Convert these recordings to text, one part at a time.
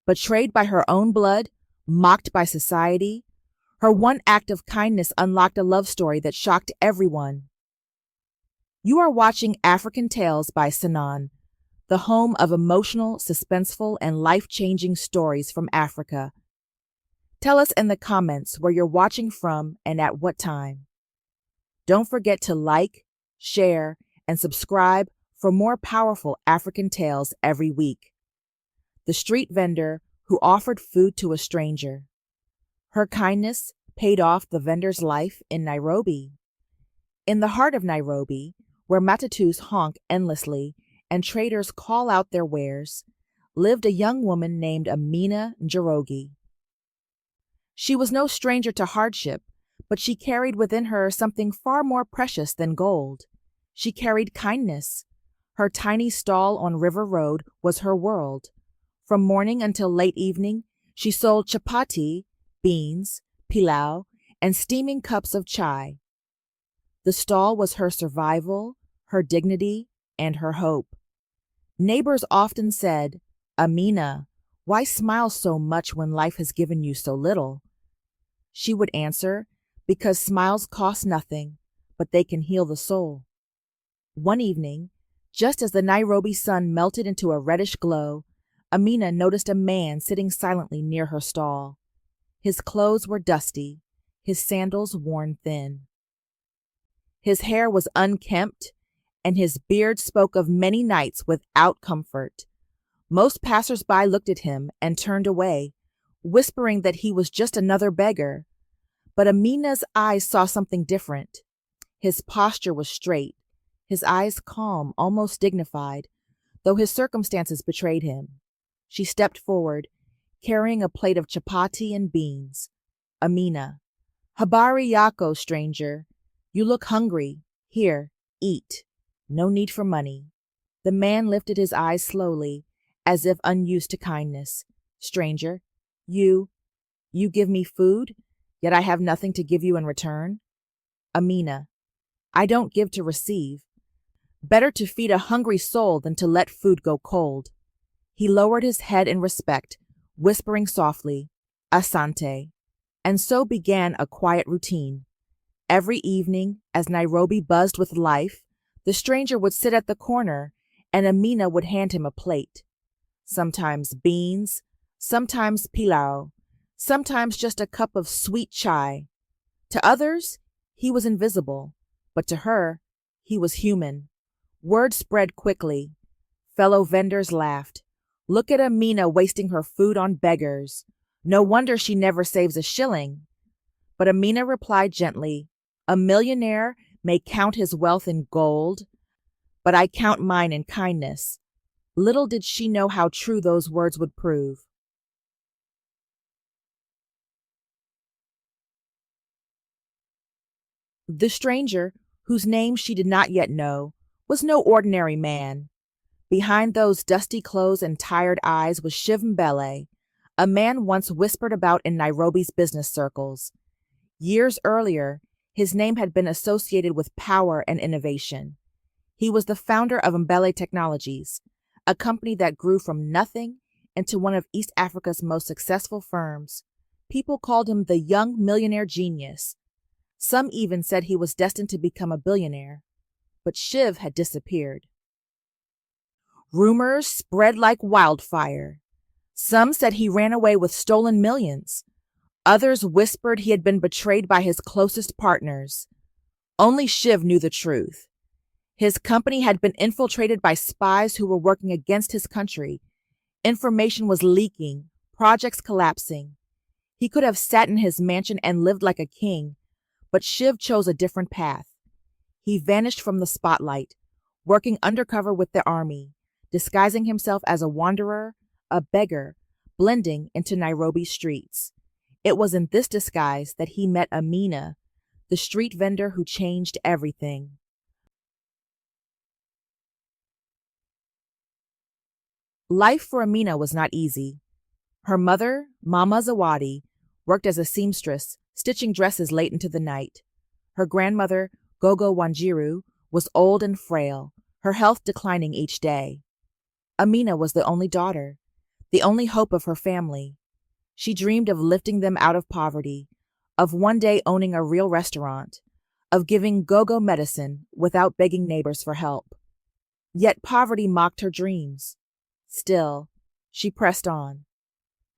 Betrayed by her own blood, mocked by society, her one act of kindness unlocked a love story that shocked everyone. You are watching African Tales by Sinan, the home of emotional, suspenseful, and life-changing stories from Africa. Tell us in the comments where you're watching from and at what time. Don't forget to like, share, and subscribe for more powerful African tales every week. The street vendor who offered food to a stranger. Her kindness paid off the vendor's life in Nairobi. In the heart of Nairobi, where matatus honk endlessly and traders call out their wares, lived a young woman named Amina Njoroge. She was no stranger to hardship, but she carried within her something far more precious than gold. She carried kindness. Her tiny stall on River Road was her world. From morning until late evening, she sold chapati, beans, pilau, and steaming cups of chai. The stall was her survival, her dignity, and her hope. Neighbors often said, "Amina, why smile so much when life has given you so little?" She would answer, "Because smiles cost nothing, but they can heal the soul." One evening, just as the Nairobi sun melted into a reddish glow, Amina noticed a man sitting silently near her stall. His clothes were dusty, his sandals worn thin. His hair was unkempt, and his beard spoke of many nights without comfort. Most passers-by looked at him and turned away, whispering that he was just another beggar. But Amina's eyes saw something different. His posture was straight, his eyes calm, almost dignified, though his circumstances betrayed him. She stepped forward, carrying a plate of chapati and beans. "Amina, habari yako, stranger. You look hungry. Here, eat. No need for money." The man lifted his eyes slowly, as if unused to kindness. "Stranger, you give me food, yet I have nothing to give you in return?" "Amina, I don't give to receive. Better to feed a hungry soul than to let food go cold." He lowered his head in respect, whispering softly, "Asante." And so began a quiet routine. Every evening, as Nairobi buzzed with life, the stranger would sit at the corner, and Amina would hand him a plate. Sometimes beans, sometimes pilau, sometimes just a cup of sweet chai. To others, he was invisible, but to her, he was human. Word spread quickly. Fellow vendors laughed. "Look at Amina wasting her food on beggars. No wonder she never saves a shilling." But Amina replied gently, "A millionaire may count his wealth in gold, but I count mine in kindness." Little did she know how true those words would prove. The stranger, whose name she did not yet know, was no ordinary man. Behind those dusty clothes and tired eyes was Shiv Mbele, a man once whispered about in Nairobi's business circles. Years earlier, his name had been associated with power and innovation. He was the founder of Mbele Technologies, a company that grew from nothing into one of East Africa's most successful firms. People called him the young millionaire genius. Some even said he was destined to become a billionaire. But Shiv had disappeared. Rumors spread like wildfire. Some said he ran away with stolen millions. Others whispered he had been betrayed by his closest partners. Only Shiv knew the truth. His company had been infiltrated by spies who were working against his country. Information was leaking, projects collapsing. He could have sat in his mansion and lived like a king, but Shiv chose a different path. He vanished from the spotlight, working undercover with the army, disguising himself as a wanderer, a beggar, blending into Nairobi's streets. It was in this disguise that he met Amina, the street vendor who changed everything. Life for Amina was not easy. Her mother, Mama Zawadi, worked as a seamstress, stitching dresses late into the night. Her grandmother, Gogo Wanjiru, was old and frail, her health declining each day. Amina was the only daughter. the only hope of her family. She dreamed of lifting them out of poverty, of one day owning a real restaurant, of giving go-go medicine without begging neighbors for help. Yet poverty mocked her dreams. Still, she pressed on.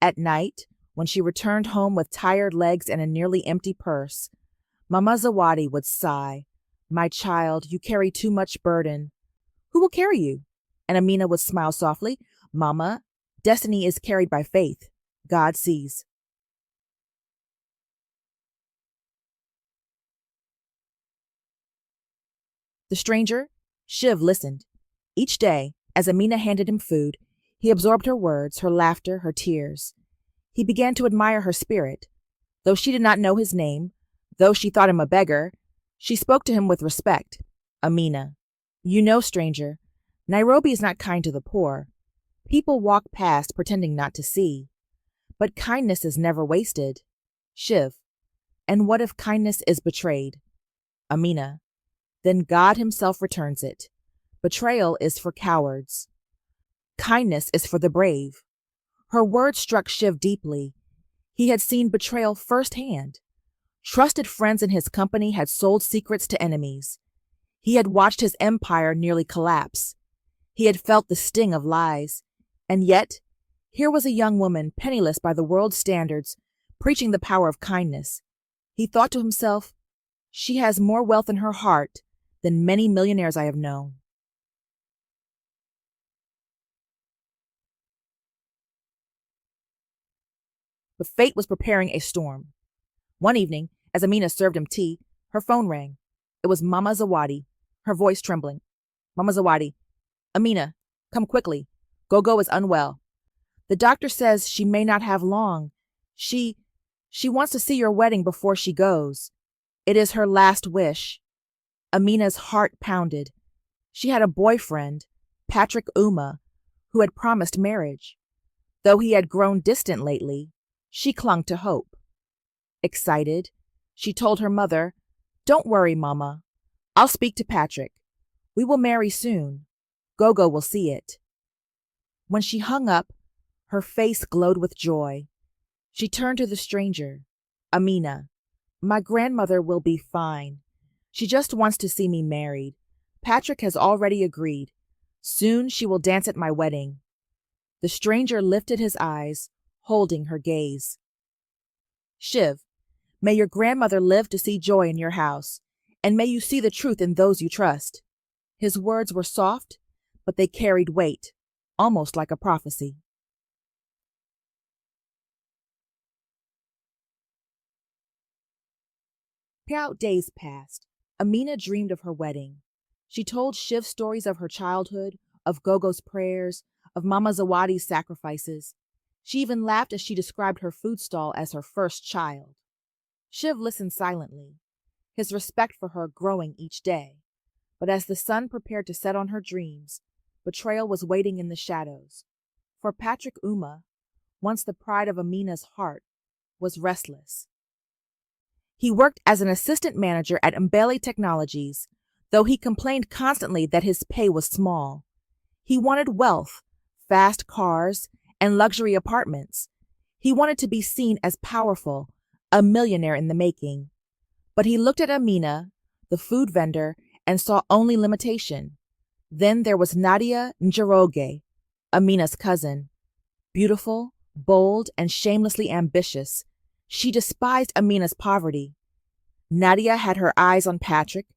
At night, when she returned home with tired legs and a nearly empty purse, Mama Zawadi would sigh, "My child, you carry too much burden." "Who will carry you?" And Amina would smile softly, "Mama, destiny is carried by faith. God sees." The stranger, Shiv, listened. Each day, as Amina handed him food, he absorbed her words, her laughter, her tears. He began to admire her spirit. Though she did not know his name, though she thought him a beggar, she spoke to him with respect. "Amina, you know, stranger, Nairobi is not kind to the poor. People walk past pretending not to see. But kindness is never wasted." Shiv, "And what if kindness is betrayed?" Amina, "Then God himself returns it. Betrayal is for cowards. Kindness is for the brave." Her words struck Shiv deeply. He had seen betrayal firsthand. Trusted friends in his company had sold secrets to enemies. He had watched his empire nearly collapse. He had felt the sting of lies. And yet, here was a young woman, penniless by the world's standards, preaching the power of kindness. He thought to himself, "She has more wealth in her heart than many millionaires I have known." But fate was preparing a storm. One evening, as Amina served him tea, her phone rang. It was Mama Zawadi, her voice trembling. "Mama Zawadi, Amina, come quickly. Gogo is unwell. The doctor says she may not have long. She wants to see your wedding before she goes. It is her last wish." Amina's heart pounded. She had a boyfriend, Patrick Uma, who had promised marriage. Though he had grown distant lately, she clung to hope. Excited, she told her mother, "Don't worry, Mama. I'll speak to Patrick. We will marry soon. Gogo will see it." When she hung up, her face glowed with joy. She turned to the stranger. "Amina, my grandmother will be fine. She just wants to see me married. Patrick has already agreed. Soon she will dance at my wedding." The stranger lifted his eyes, holding her gaze. "Shiv, may your grandmother live to see joy in your house, and may you see the truth in those you trust." His words were soft, but they carried weight, almost like a prophecy. Proud days passed. Amina dreamed of her wedding. She told Shiv stories of her childhood, of Gogo's prayers, of Mama Zawadi's sacrifices. She even laughed as she described her food stall as her first child. Shiv listened silently, his respect for her growing each day. But as the sun prepared to set on her dreams, betrayal was waiting in the shadows. For Patrick Uma, once the pride of Amina's heart, was restless. He worked as an assistant manager at Mbele Technologies, though he complained constantly that his pay was small. He wanted wealth, fast cars, and luxury apartments. He wanted to be seen as powerful, a millionaire in the making. But he looked at Amina, the food vendor, and saw only limitation. Then there was Nadia Njoroge, Amina's cousin. Beautiful, bold, and shamelessly ambitious, she despised Amina's poverty. Nadia had her eyes on Patrick,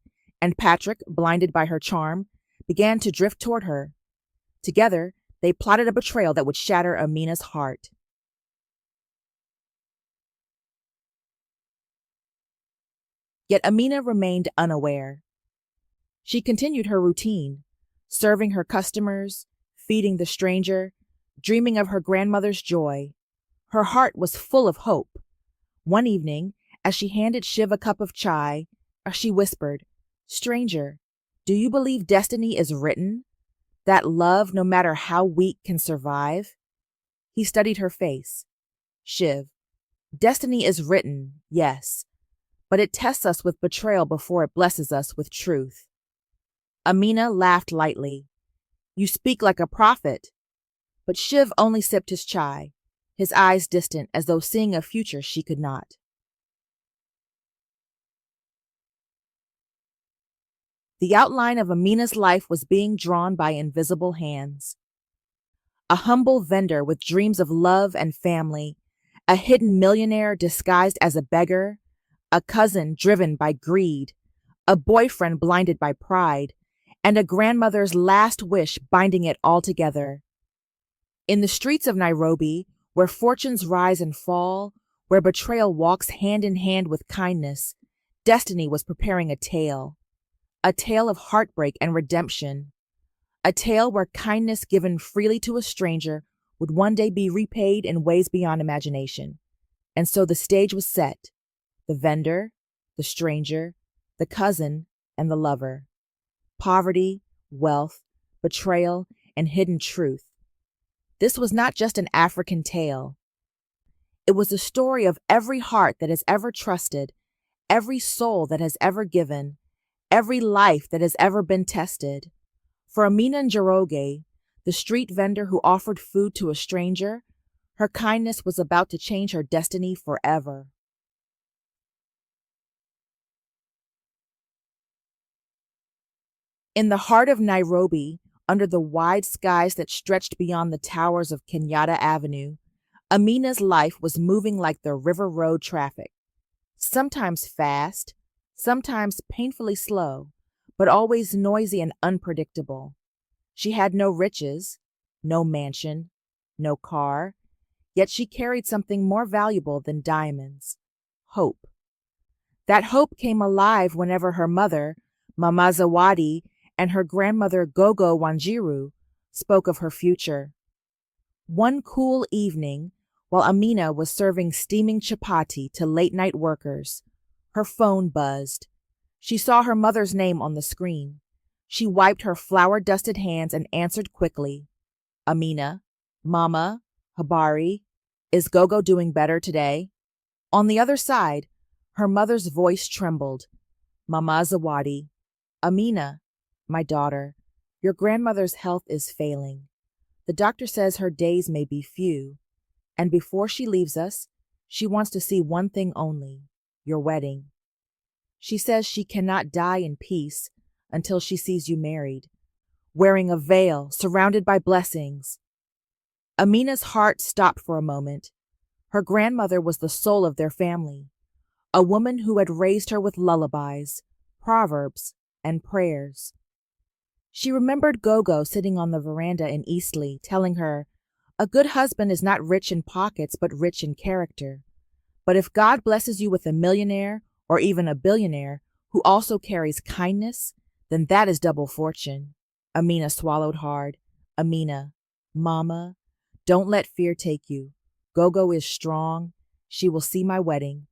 and Patrick, blinded by her charm, began to drift toward her. Together, they plotted a betrayal that would shatter Amina's heart. Yet Amina remained unaware. She continued her routine, serving her customers, feeding the stranger, dreaming of her grandmother's joy. Her heart was full of hope. One evening, as she handed Shiv a cup of chai, she whispered, "Stranger, do you believe destiny is written? That love, no matter how weak, can survive?" He studied her face. "Shiv, destiny is written, yes, but it tests us with betrayal before it blesses us with truth." Amina laughed lightly. "You speak like a prophet." But Shiv only sipped his chai, his eyes distant as though seeing a future she could not. The outline of Amina's life was being drawn by invisible hands. A humble vendor with dreams of love and family, a hidden millionaire disguised as a beggar, a cousin driven by greed, a boyfriend blinded by pride, and a grandmother's last wish binding it all together. In the streets of Nairobi, where fortunes rise and fall, where betrayal walks hand in hand with kindness, destiny was preparing a tale of heartbreak and redemption, a tale where kindness given freely to a stranger would one day be repaid in ways beyond imagination. And so the stage was set: the vendor, the stranger, the cousin, and the lover. Poverty, wealth, betrayal, and hidden truth. This was not just an African tale. It was the story of every heart that has ever trusted, every soul that has ever given, every life that has ever been tested. For Amina Njoroge, the street vendor who offered food to a stranger, her kindness was about to change her destiny forever. In the heart of Nairobi, under the wide skies that stretched beyond the towers of Kenyatta Avenue, Amina's life was moving like the river road traffic, sometimes fast, sometimes painfully slow, but always noisy and unpredictable. She had no riches, no mansion, no car, yet she carried something more valuable than diamonds: hope. That hope came alive whenever her mother, Mama Zawadi, and her grandmother Gogo Wanjiru spoke of her future. One cool evening, while Amina was serving steaming chapati to late-night workers, her phone buzzed. She saw her mother's name on the screen. She wiped her flour-dusted hands and answered quickly. Amina, Mama, Habari, is Gogo doing better today? On the other side, her mother's voice trembled. Mama Zawadi, Amina, my daughter, your grandmother's health is failing. The doctor says her days may be few, and before she leaves us, she wants to see one thing only: your wedding. She says she cannot die in peace until she sees you married, wearing a veil, surrounded by blessings. Amina's heart stopped for a moment. Her grandmother was the soul of their family, a woman who had raised her with lullabies, proverbs, and prayers. She remembered Gogo sitting on the veranda in Eastleigh, telling her, "A good husband is not rich in pockets, but rich in character. But if God blesses you with a millionaire, or even a billionaire, who also carries kindness, then that is double fortune." Amina swallowed hard. Amina, Mama, don't let fear take you. Gogo is strong. She will see my wedding.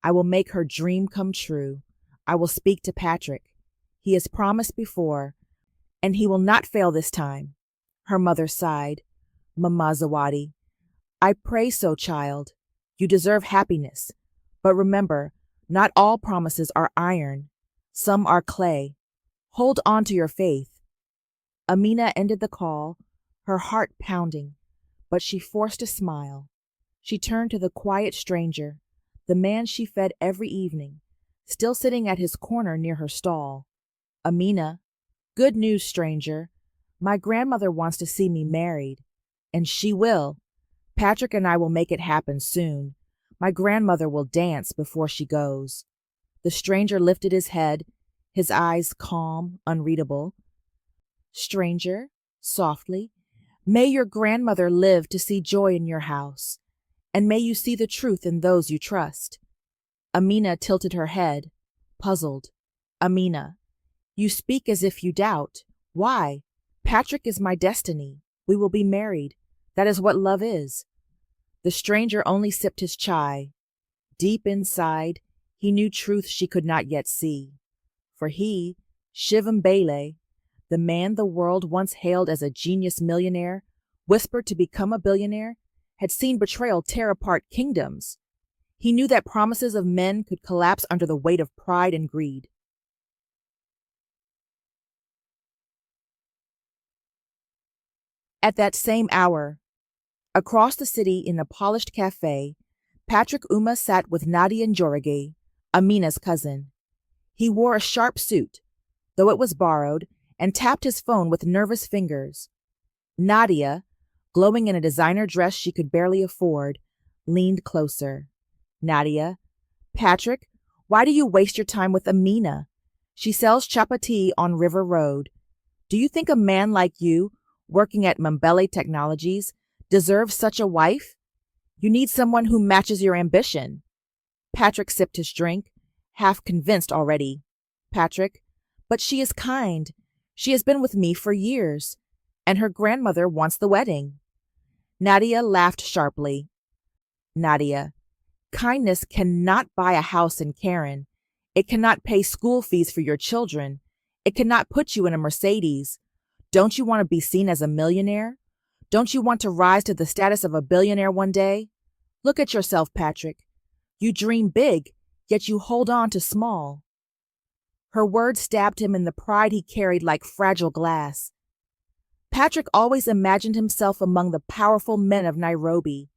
I will make her dream come true. I will speak to Patrick. He has promised before, and he will not fail this time. Her mother sighed. Mama Zawadi, I pray so, child. You deserve happiness. But remember, not all promises are iron. Some are clay. Hold on to your faith. Amina ended the call, her heart pounding, but she forced a smile. She turned to the quiet stranger, the man she fed every evening, still sitting at his corner near her stall. Amina, good news, stranger. My grandmother wants to see me married. And she will. Patrick and I will make it happen soon. My grandmother will dance before she goes. The stranger lifted his head, his eyes calm, unreadable. Stranger, softly, may your grandmother live to see joy in your house, and may you see the truth in those you trust. Amina tilted her head, puzzled. Amina, you speak as if you doubt. Why? Patrick is my destiny. We will be married. That is what love is. The stranger only sipped his chai. Deep inside, he knew truth she could not yet see. For he, Shivam Bele, the man the world once hailed as a genius millionaire, whispered to become a billionaire, had seen betrayal tear apart kingdoms. He knew that promises of men could collapse under the weight of pride and greed. At that same hour, across the city in a polished cafe, Patrick Uma sat with Nadia Njorage, Amina's cousin. He wore a sharp suit, though it was borrowed, and tapped his phone with nervous fingers. Nadia, glowing in a designer dress she could barely afford, leaned closer. Nadia, Patrick, why do you waste your time with Amina? She sells chapati on River Road. Do you think a man like you, working at Mambele Technologies, deserves such a wife? You need someone who matches your ambition. Patrick sipped his drink, half convinced already. Patrick, but she is kind. She has been with me for years, and her grandmother wants the wedding. Nadia laughed sharply. Nadia, kindness cannot buy a house in Karen. It cannot pay school fees for your children. It cannot put you in a Mercedes. Don't you want to be seen as a millionaire? Don't you want to rise to the status of a billionaire one day? Look at yourself, Patrick. You dream big, yet you hold on to small. Her words stabbed him in the pride he carried like fragile glass. Patrick always imagined himself among the powerful men of Nairobi,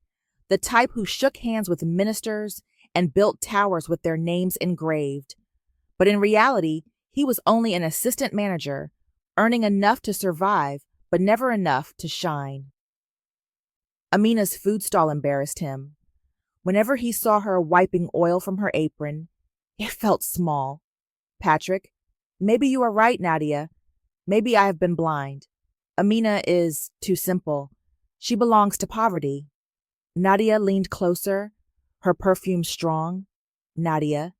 the type who shook hands with ministers and built towers with their names engraved. But in reality, he was only an assistant manager, earning enough to survive, but never enough to shine. Amina's food stall embarrassed him. Whenever he saw her wiping oil from her apron, it felt small. Patrick, maybe you are right, Nadia. Maybe I have been blind. Amina is too simple. She belongs to poverty. Nadia leaned closer, her perfume strong. Nadia,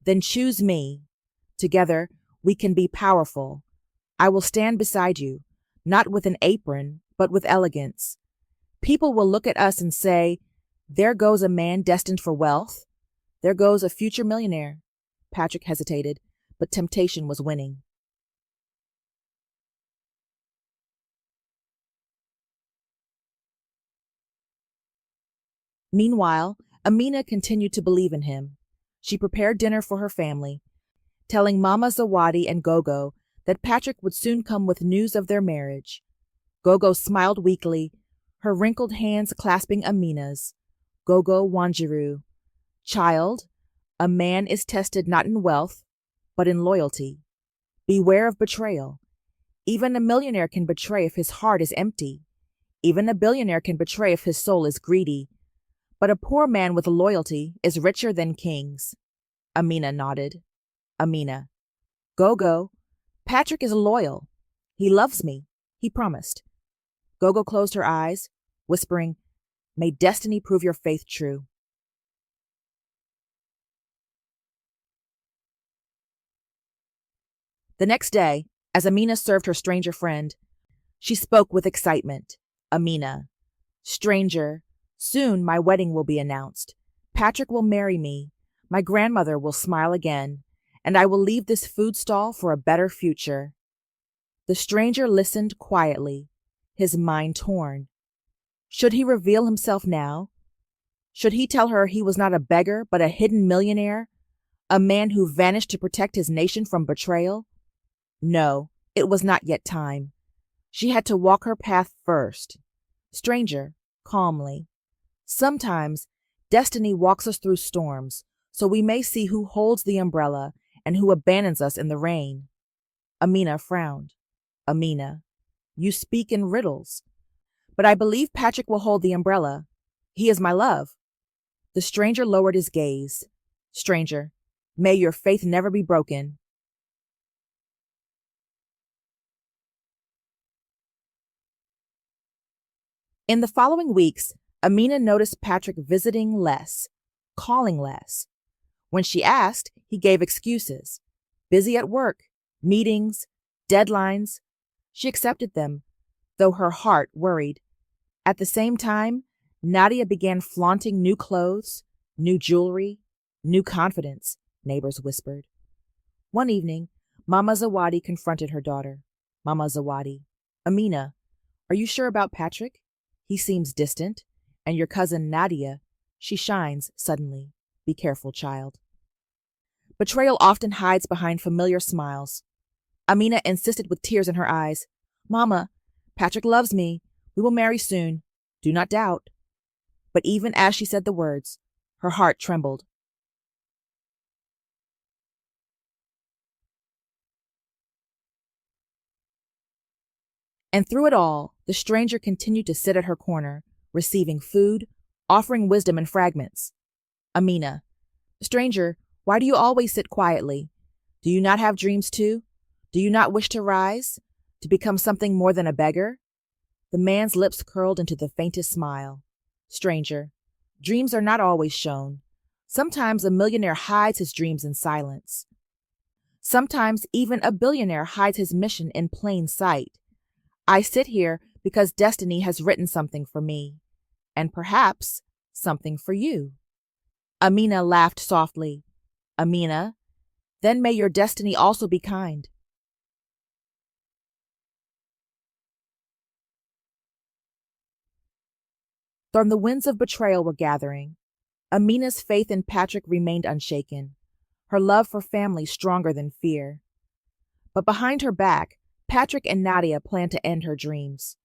then choose me. Together, we can be powerful. I will stand beside you, not with an apron, but with elegance. People will look at us and say, there goes a man destined for wealth. There goes a future millionaire. Patrick hesitated, but temptation was winning. Meanwhile, Amina continued to believe in him. She prepared dinner for her family, telling Mama Zawadi and Gogo that Patrick would soon come with news of their marriage. Gogo smiled weakly, her wrinkled hands clasping Amina's. Gogo Wanjiru. Child, a man is tested not in wealth, but in loyalty. Beware of betrayal. Even a millionaire can betray if his heart is empty. Even a billionaire can betray if his soul is greedy. But a poor man with loyalty is richer than kings. Amina nodded. Amina. Gogo, Patrick is loyal. He loves me. He promised. Gogo closed her eyes, whispering, May destiny prove your faith true. The next day, as Amina served her stranger friend, she spoke with excitement. Amina. Stranger, soon my wedding will be announced. Patrick will marry me. My grandmother will smile again, and I will leave this food stall for a better future. The stranger listened quietly, his mind torn. Should he reveal himself now? Should he tell her he was not a beggar but a hidden millionaire, a man who vanished to protect his nation from betrayal? No, it was not yet time. She had to walk her path first. Stranger, calmly. Sometimes destiny walks us through storms, so we may see who holds the umbrella and who abandons us in the rain. Amina frowned. Amina, you speak in riddles. But I believe Patrick will hold the umbrella. He is my love. The stranger lowered his gaze. Stranger, may your faith never be broken. In the following weeks, Amina noticed Patrick visiting less, calling less. When she asked, he gave excuses. Busy at work, meetings, deadlines. She accepted them, though her heart worried. At the same time, Nadia began flaunting new clothes, new jewelry, new confidence, neighbors whispered. One evening, Mama Zawadi confronted her daughter. Mama Zawadi, Amina, are you sure about Patrick? He seems distant. And your cousin Nadia, she shines suddenly. Be careful, child. Betrayal often hides behind familiar smiles. Amina insisted with tears in her eyes. Mama, Patrick loves me. We will marry soon. Do not doubt. But even as she said the words, her heart trembled. And through it all, the stranger continued to sit at her corner, receiving food, offering wisdom in fragments. Amina, stranger, why do you always sit quietly? Do you not have dreams too? Do you not wish to rise? To become something more than a beggar? The man's lips curled into the faintest smile. Stranger, dreams are not always shown. Sometimes a millionaire hides his dreams in silence. Sometimes even a billionaire hides his mission in plain sight. I sit here because destiny has written something for me, and perhaps something for you. Amina laughed softly. Amina, then may your destiny also be kind. From the winds of betrayal were gathering. Amina's faith in Patrick remained unshaken, her love for family stronger than fear. But behind her back, Patrick and Nadia planned to end her dreams.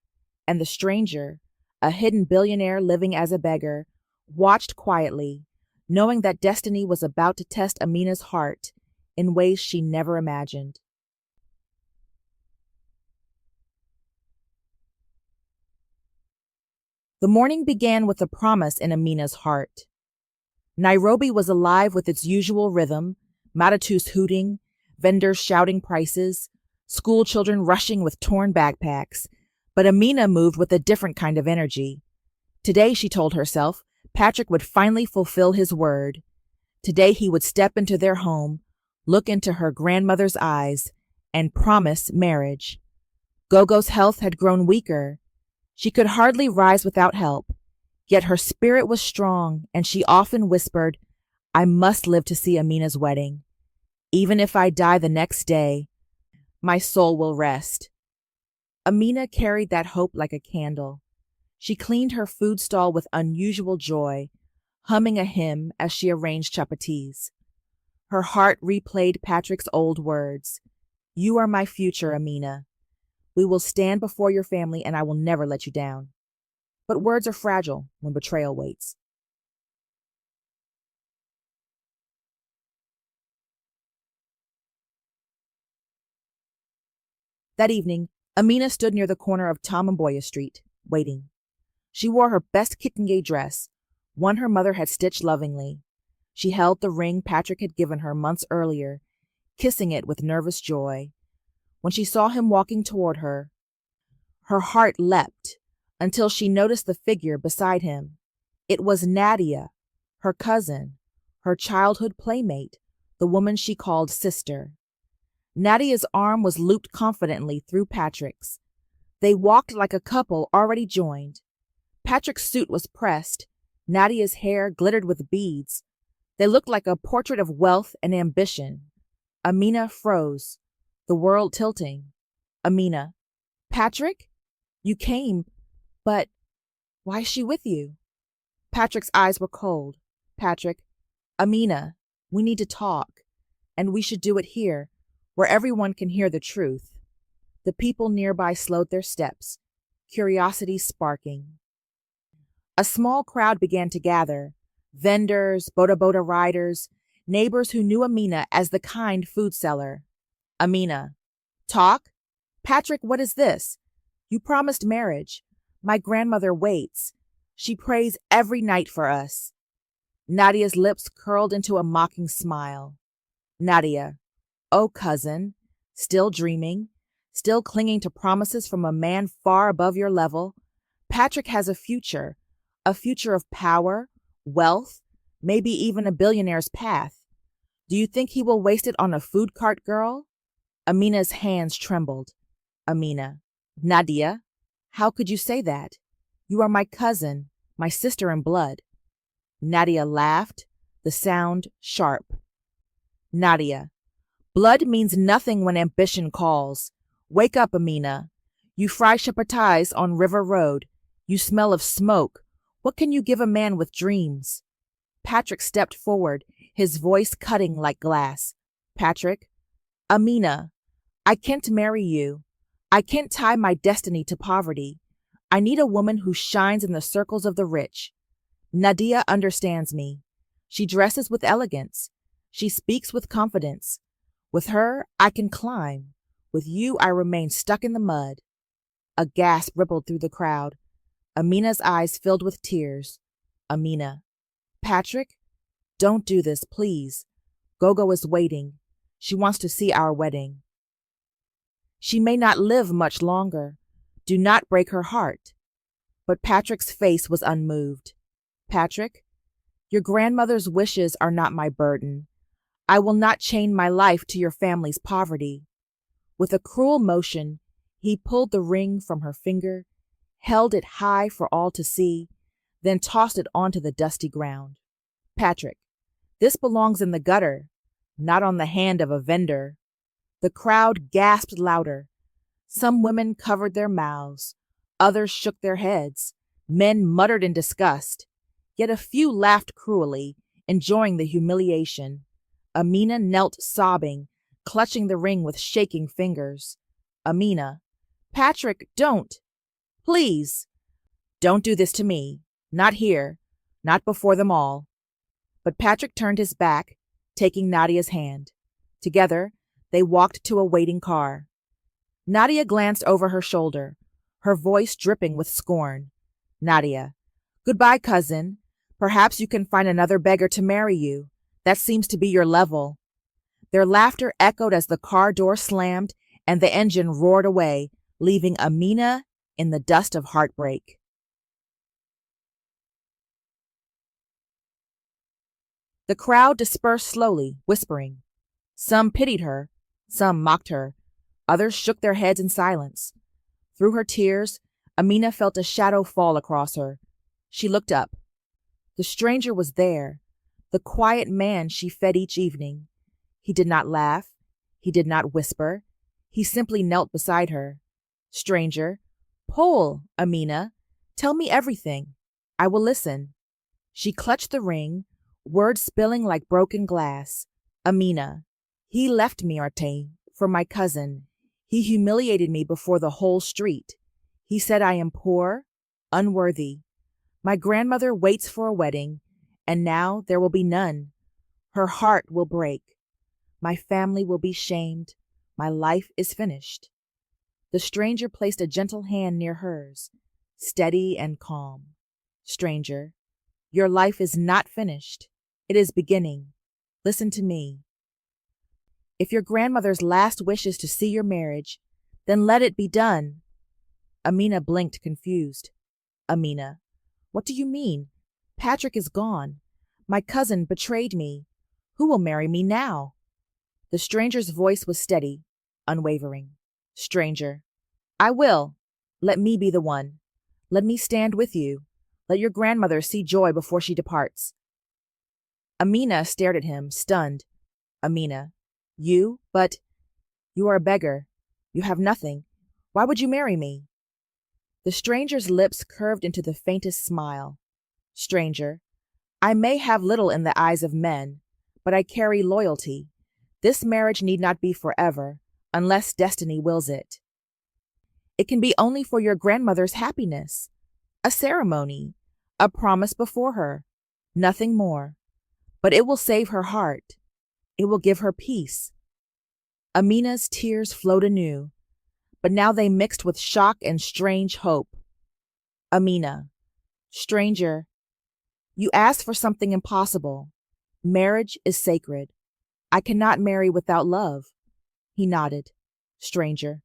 And the stranger, a hidden billionaire living as a beggar, watched quietly, knowing that destiny was about to test Amina's heart in ways she never imagined. The morning began with a promise in Amina's heart. Nairobi was alive with its usual rhythm, matatus hooting, vendors shouting prices, school children rushing with torn backpacks, but Amina moved with a different kind of energy. Today, she told herself, Patrick would finally fulfill his word. Today he would step into their home, look into her grandmother's eyes, and promise marriage. Gogo's health had grown weaker. She could hardly rise without help, yet her spirit was strong, and she often whispered, I must live to see Amina's wedding. Even if I die the next day, my soul will rest. Amina carried that hope like a candle. She cleaned her food stall with unusual joy, humming a hymn as she arranged chapatis. Her heart replayed Patrick's old words. You are my future, Amina. We will stand before your family and I will never let you down. But words are fragile when betrayal waits. That evening, Amina stood near the corner of Tom and Boya Street, waiting. She wore her best Kitengay dress, one her mother had stitched lovingly. She held the ring Patrick had given her months earlier, kissing it with nervous joy. When she saw him walking toward her heart leapt until she noticed the figure beside him. It was Nadia, her cousin, her childhood playmate, the woman she called sister. Nadia's arm was looped confidently through Patrick's. They walked like a couple already joined. Patrick's suit was pressed. Nadia's hair glittered with beads. They looked like a portrait of wealth and ambition. Amina froze, the world tilting. Amina, Patrick? You came, but why is she with you? Patrick's eyes were cold. Patrick, Amina, we need to talk, and we should do it here, where everyone can hear the truth. The people nearby slowed their steps, curiosity sparking. A small crowd began to gather, vendors, boda riders, neighbors who knew Amina as the kind food seller. Amina, talk? Patrick, what is this? You promised marriage. My grandmother waits. She prays every night for us. Nadia's lips curled into a mocking smile. Nadia, oh cousin, still dreaming, still clinging to promises from a man far above your level. Patrick has a future of power, wealth, maybe even a billionaire's path. Do you think he will waste it on a food cart girl? Amina's hands trembled. Amina, Nadia, how could you say that? You are my cousin, my sister in blood. Nadia laughed, the sound sharp. Nadia, blood means nothing when ambition calls. Wake up, Amina. You fry chapatis on River Road. You smell of smoke. What can you give a man with dreams? Patrick stepped forward, his voice cutting like glass. Patrick, Amina, I can't marry you. I can't tie my destiny to poverty. I need a woman who shines in the circles of the rich. Nadia understands me. She dresses with elegance. She speaks with confidence. With her, I can climb. With you, I remain stuck in the mud. A gasp rippled through the crowd. Amina's eyes filled with tears. Amina. Patrick, don't do this, please. Gogo is waiting. She wants to see our wedding. She may not live much longer. Do not break her heart. But Patrick's face was unmoved. Patrick, your grandmother's wishes are not my burden. I will not chain my life to your family's poverty. With a cruel motion, he pulled the ring from her finger, held it high for all to see, then tossed it onto the dusty ground. Patrick, this belongs in the gutter, not on the hand of a vendor. The crowd gasped louder. Some women covered their mouths. Others shook their heads. Men muttered in disgust. Yet a few laughed cruelly, enjoying the humiliation. Amina knelt sobbing, clutching the ring with shaking fingers. Amina, Patrick, don't. Please. Don't do this to me. Not here. Not before them all. But Patrick turned his back, taking Nadia's hand. Together, they walked to a waiting car. Nadia glanced over her shoulder, her voice dripping with scorn. Nadia, goodbye, cousin. Perhaps you can find another beggar to marry you. That seems to be your level. Their laughter echoed as the car door slammed and the engine roared away, leaving Amina in the dust of heartbreak. The crowd dispersed slowly, whispering. Some pitied her, some mocked her, others shook their heads in silence. Through her tears, Amina felt a shadow fall across her. She looked up. The stranger was there, the quiet man she fed each evening. He did not laugh. He did not whisper. He simply knelt beside her. Stranger, pull, Amina. Tell me everything. I will listen. She clutched the ring, words spilling like broken glass. Amina, he left me, Arte, for my cousin. He humiliated me before the whole street. He said I am poor, unworthy. My grandmother waits for a wedding, and now there will be none. Her heart will break. My family will be shamed. My life is finished. The stranger placed a gentle hand near hers, steady and calm. Stranger, your life is not finished. It is beginning. Listen to me. If your grandmother's last wish is to see your marriage, then let it be done. Amina blinked, confused. Amina, what do you mean? Patrick is gone. My cousin betrayed me. Who will marry me now? The stranger's voice was steady, unwavering. Stranger, I will. Let me be the one. Let me stand with you. Let your grandmother see joy before she departs. Amina stared at him, stunned. Amina, you? But you are a beggar. You have nothing. Why would you marry me? The stranger's lips curved into the faintest smile. Stranger, I may have little in the eyes of men, but I carry loyalty. This marriage need not be forever, unless destiny wills it. It can be only for your grandmother's happiness. A ceremony, a promise before her, nothing more. But it will save her heart. It will give her peace. Amina's tears flowed anew, but now they mixed with shock and strange hope. Amina, stranger, you asked for something impossible. Marriage is sacred. I cannot marry without love. He nodded. Stranger,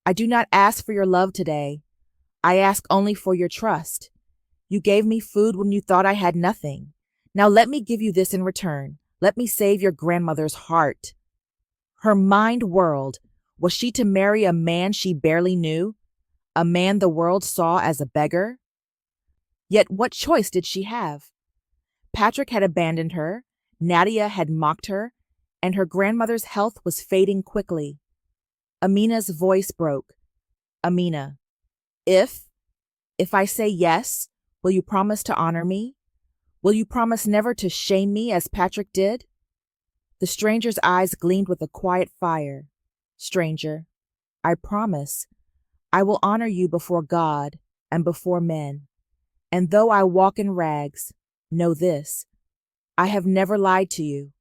I do not ask for your love today. I ask only for your trust. You gave me food when you thought I had nothing. Now let me give you this in return. Let me save your grandmother's heart. Her mind whirled. Was she to marry a man she barely knew? A man the world saw as a beggar? Yet what choice did she have? Patrick had abandoned her, Nadia had mocked her, and her grandmother's health was fading quickly. Amina's voice broke. Amina, if I say yes, will you promise to honor me? Will you promise never to shame me as Patrick did? The stranger's eyes gleamed with a quiet fire. Stranger, I promise. I will honor you before God, and before men. And though I walk in rags, know this, I have never lied to you.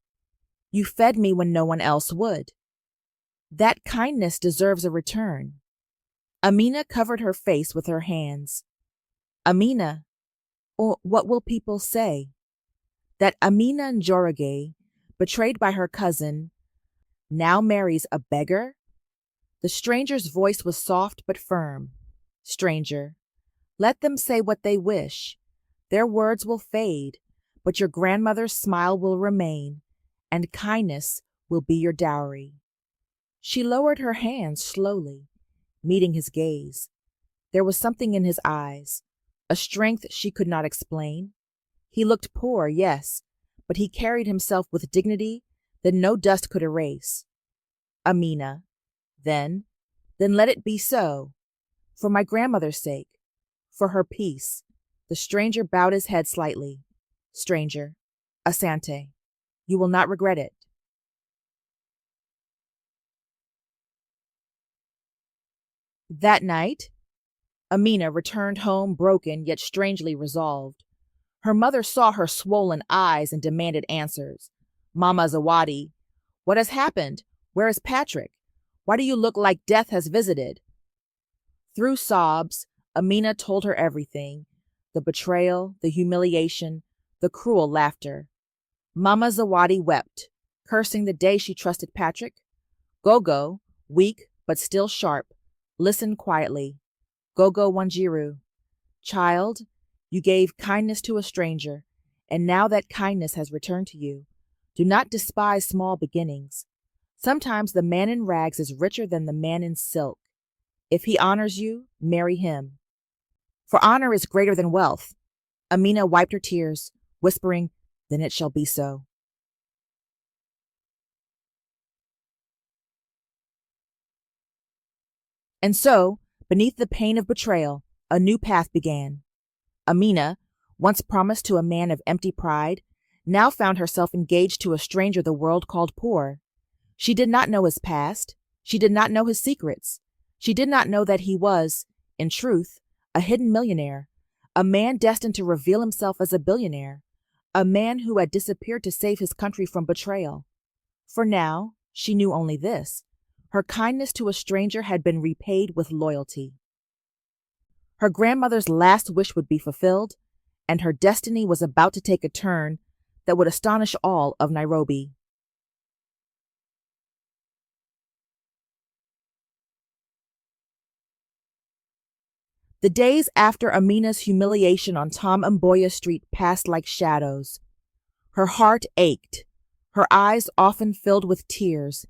You fed me when no one else would. That kindness deserves a return. Amina covered her face with her hands. Amina, or what will people say? That Amina Njoroge, betrayed by her cousin, now marries a beggar? The stranger's voice was soft but firm. Stranger, let them say what they wish. Their words will fade, but your grandmother's smile will remain, and kindness will be your dowry. She lowered her hands slowly, meeting his gaze. There was something in his eyes, a strength she could not explain. He looked poor, yes, but he carried himself with dignity that no dust could erase. Amina, then let it be so. For my grandmother's sake, for her peace. The stranger bowed his head slightly. Stranger, Asante, you will not regret it. That night, Amina returned home broken yet strangely resolved. Her mother saw her swollen eyes and demanded answers. Mama Zawadi, what has happened? Where is Patrick? Why do you look like death has visited? Through sobs, Amina told her everything, the betrayal, the humiliation, the cruel laughter. Mama Zawadi wept, cursing the day she trusted Patrick. Gogo, weak but still sharp, listened quietly. Gogo Wanjiru, child, you gave kindness to a stranger, and now that kindness has returned to you. Do not despise small beginnings. Sometimes the man in rags is richer than the man in silk. If he honors you, marry him. For honor is greater than wealth. Amina wiped her tears, whispering, then it shall be so. And so, beneath the pain of betrayal, a new path began. Amina, once promised to a man of empty pride, now found herself engaged to a stranger the world called poor. She did not know his past. She did not know his secrets. She did not know that he was, in truth, a hidden millionaire, a man destined to reveal himself as a billionaire, a man who had disappeared to save his country from betrayal. For now, she knew only this. Her kindness to a stranger had been repaid with loyalty. Her grandmother's last wish would be fulfilled, and her destiny was about to take a turn that would astonish all of Nairobi. The days after Amina's humiliation on Tom Mboya Street passed like shadows. Her heart ached, her eyes often filled with tears,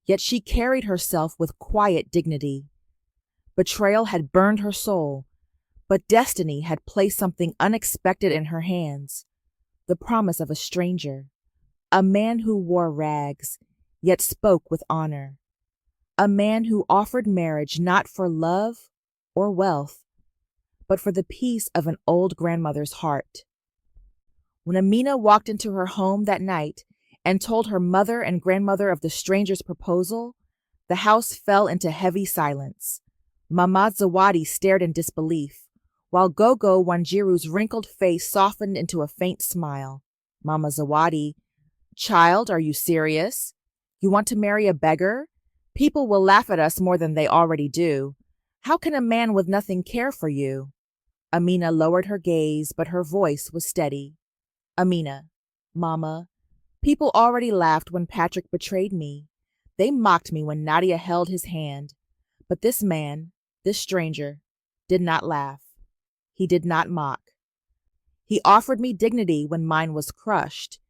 yet she carried herself with quiet dignity. Betrayal had burned her soul, but destiny had placed something unexpected in her hands, the promise of a stranger, a man who wore rags, yet spoke with honor, a man who offered marriage not for love or wealth, but for the peace of an old grandmother's heart. When Amina walked into her home that night and told her mother and grandmother of the stranger's proposal, the house fell into heavy silence. Mama Zawadi stared in disbelief, while Gogo Wanjiru's wrinkled face softened into a faint smile. Mama Zawadi, child, are you serious? You want to marry a beggar? People will laugh at us more than they already do. How can a man with nothing care for you? Amina lowered her gaze, but her voice was steady. Amina, Mama, people already laughed when Patrick betrayed me. They mocked me when Nadia held his hand. But this man, this stranger, did not laugh. He did not mock. He offered me dignity when mine was crushed.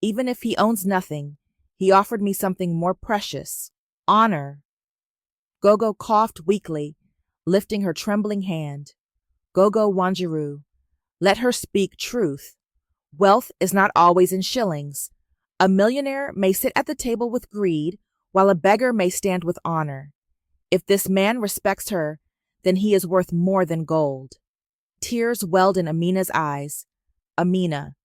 Even if he owns nothing, he offered me something more precious, honor. Gogo coughed weakly, lifting her trembling hand. Gogo Wanjiru, let her speak truth. Wealth is not always in shillings. A millionaire may sit at the table with greed, while a beggar may stand with honor. If this man respects her, then he is worth more than gold. Tears welled in Amina's eyes. Amina,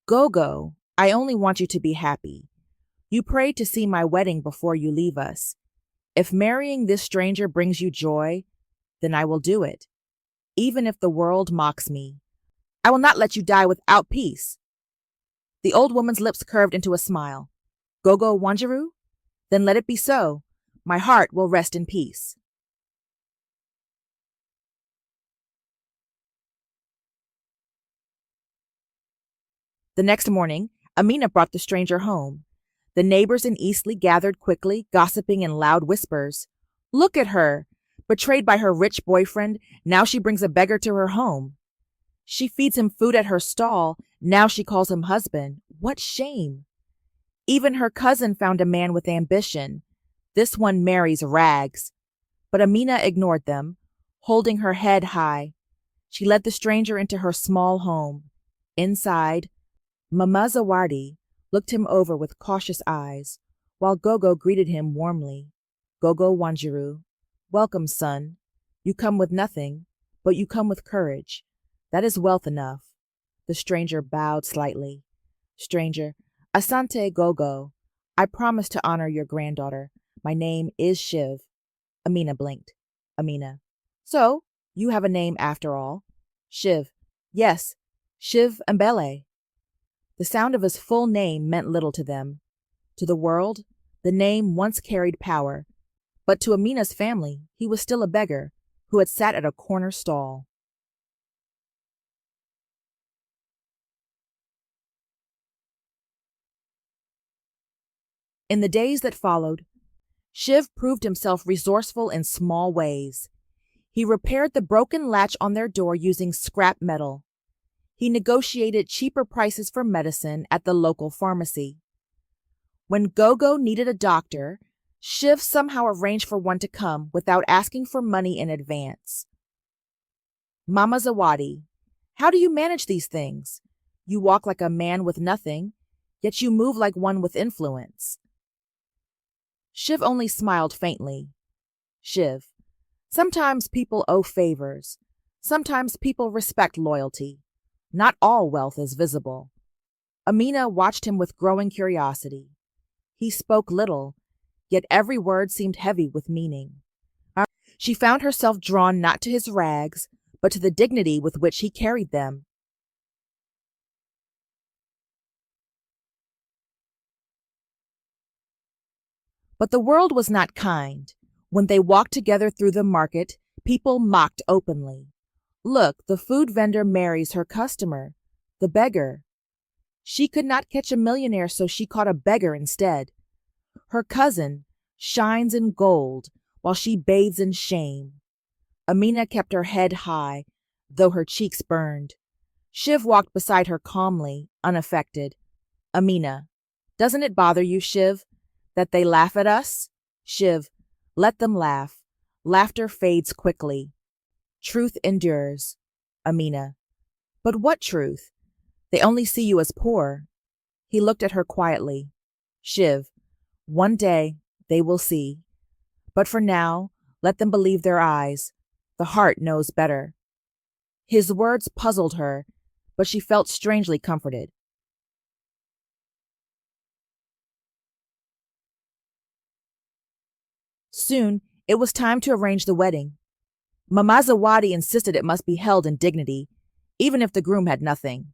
Gogo, I only want you to be happy. You prayed to see my wedding before you leave us. If marrying this stranger brings you joy, then I will do it. even if the world mocks me. I will not let you die without peace. The old woman's lips curved into a smile. Gogo Wanjiru? Then let it be so. My heart will rest in peace. The next morning, Amina brought the stranger home. The neighbors in Eastleigh gathered quickly, gossiping in loud whispers. Look at her! Betrayed by her rich boyfriend, now she brings a beggar to her home. She feeds him food at her stall, now she calls him husband. What shame! Even her cousin found a man with ambition. This one marries rags. But Amina ignored them, holding her head high. She led the stranger into her small home. Inside, Mama Zawadi looked him over with cautious eyes, while Gogo greeted him warmly. Gogo Wanjiru, welcome, son. You come with nothing, but you come with courage. That is wealth enough. The stranger bowed slightly. Stranger, Asante Gogo. I promise to honor your granddaughter. My name is Shiv. Amina blinked. Amina. So, you have a name after all. Shiv. Yes, Shiv Mbele. The sound of his full name meant little to them. To the world, the name once carried power. But to Amina's family, he was still a beggar who had sat at a corner stall. In the days that followed, Shiv proved himself resourceful in small ways. He repaired the broken latch on their door using scrap metal. He negotiated cheaper prices for medicine at the local pharmacy. When Gogo needed a doctor, Shiv somehow arranged for one to come without asking for money in advance. Mama Zawadi, how do you manage these things? You walk like a man with nothing, yet you move like one with influence. Shiv only smiled faintly. Shiv, sometimes people owe favors. Sometimes people respect loyalty. Not all wealth is visible. Amina watched him with growing curiosity. He spoke little, yet every word seemed heavy with meaning. She found herself drawn not to his rags, but to the dignity with which he carried them. But the world was not kind. When they walked together through the market, people mocked openly. Look, the food vendor marries her customer, the beggar. She could not catch a millionaire, so she caught a beggar instead. Her cousin shines in gold while she bathes in shame. Amina kept her head high, though her cheeks burned. Shiv walked beside her calmly, unaffected. Amina, doesn't it bother you, Shiv, that they laugh at us? Shiv, let them laugh. Laughter fades quickly. Truth endures. Amina, but what truth? They only see you as poor. He looked at her quietly. Shiv, one day they will see. But for now, let them believe their eyes. The heart knows better. His words puzzled her, but she felt strangely comforted. Soon, it was time to arrange the wedding. Mama Zawadi insisted it must be held in dignity, even if the groom had nothing.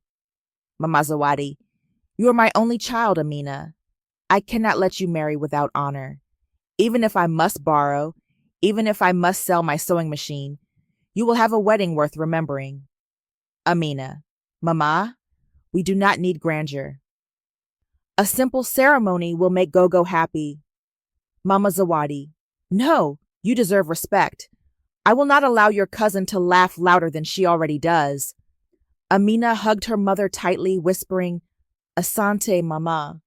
Mama Zawadi, you are my only child, Amina. I cannot let you marry without honor. Even if I must borrow, even if I must sell my sewing machine, you will have a wedding worth remembering. Amina, Mama, we do not need grandeur. A simple ceremony will make Gogo happy. Mama Zawadi, no, you deserve respect. I will not allow your cousin to laugh louder than she already does. Amina hugged her mother tightly, whispering, Asante, Mama.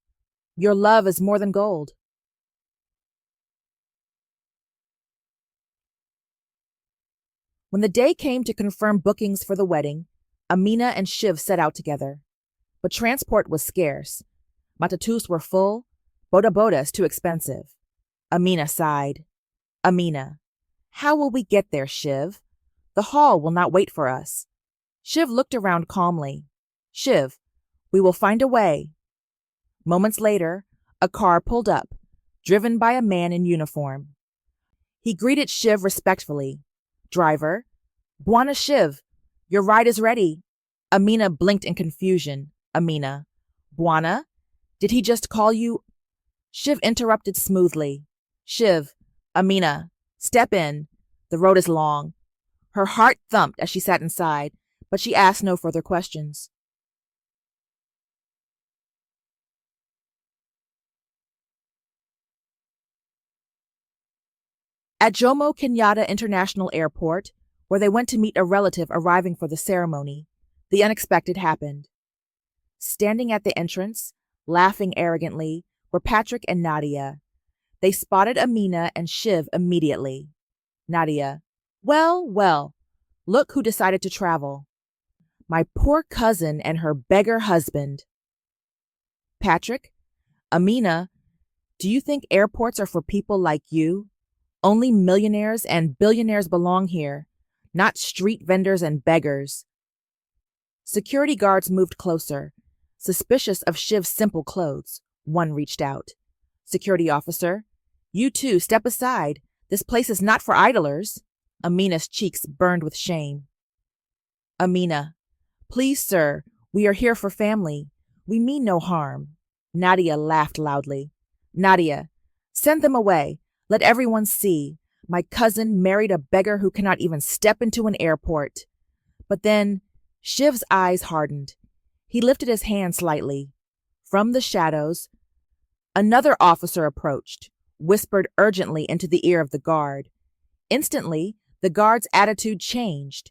Your love is more than gold. When the day came to confirm bookings for the wedding, Amina and Shiv set out together. But transport was scarce. Matatus were full, boda too expensive. Amina sighed. Amina, how will we get there, Shiv? The hall will not wait for us. Shiv looked around calmly. Shiv, we will find a way. Moments later, a car pulled up, driven by a man in uniform. He greeted Shiv respectfully. Driver, Bwana Shiv, your ride is ready. Amina blinked in confusion. Amina. Bwana? Did he just call you? Shiv interrupted smoothly. Shiv. Amina. Step in. The road is long. Her heart thumped as she sat inside, but she asked no further questions. At Jomo Kenyatta International Airport, where they went to meet a relative arriving for the ceremony, the unexpected happened. Standing at the entrance, laughing arrogantly, were Patrick and Nadia. They spotted Amina and Shiv immediately. Nadia. Well, well, look who decided to travel. My poor cousin and her beggar husband. Patrick. Amina, do you think airports are for people like you? Only millionaires and billionaires belong here, not street vendors and beggars. Security guards moved closer, suspicious of Shiv's simple clothes. One reached out. Security officer, you two, step aside. This place is not for idlers. Amina's cheeks burned with shame. Amina, please, sir, we are here for family. We mean no harm. Nadia laughed loudly. Nadia, send them away. Let everyone see. My cousin married a beggar who cannot even step into an airport. But then Shiv's eyes hardened. He lifted his hand slightly. From the shadows, another officer approached, whispered urgently into the ear of the guard. Instantly, the guard's attitude changed.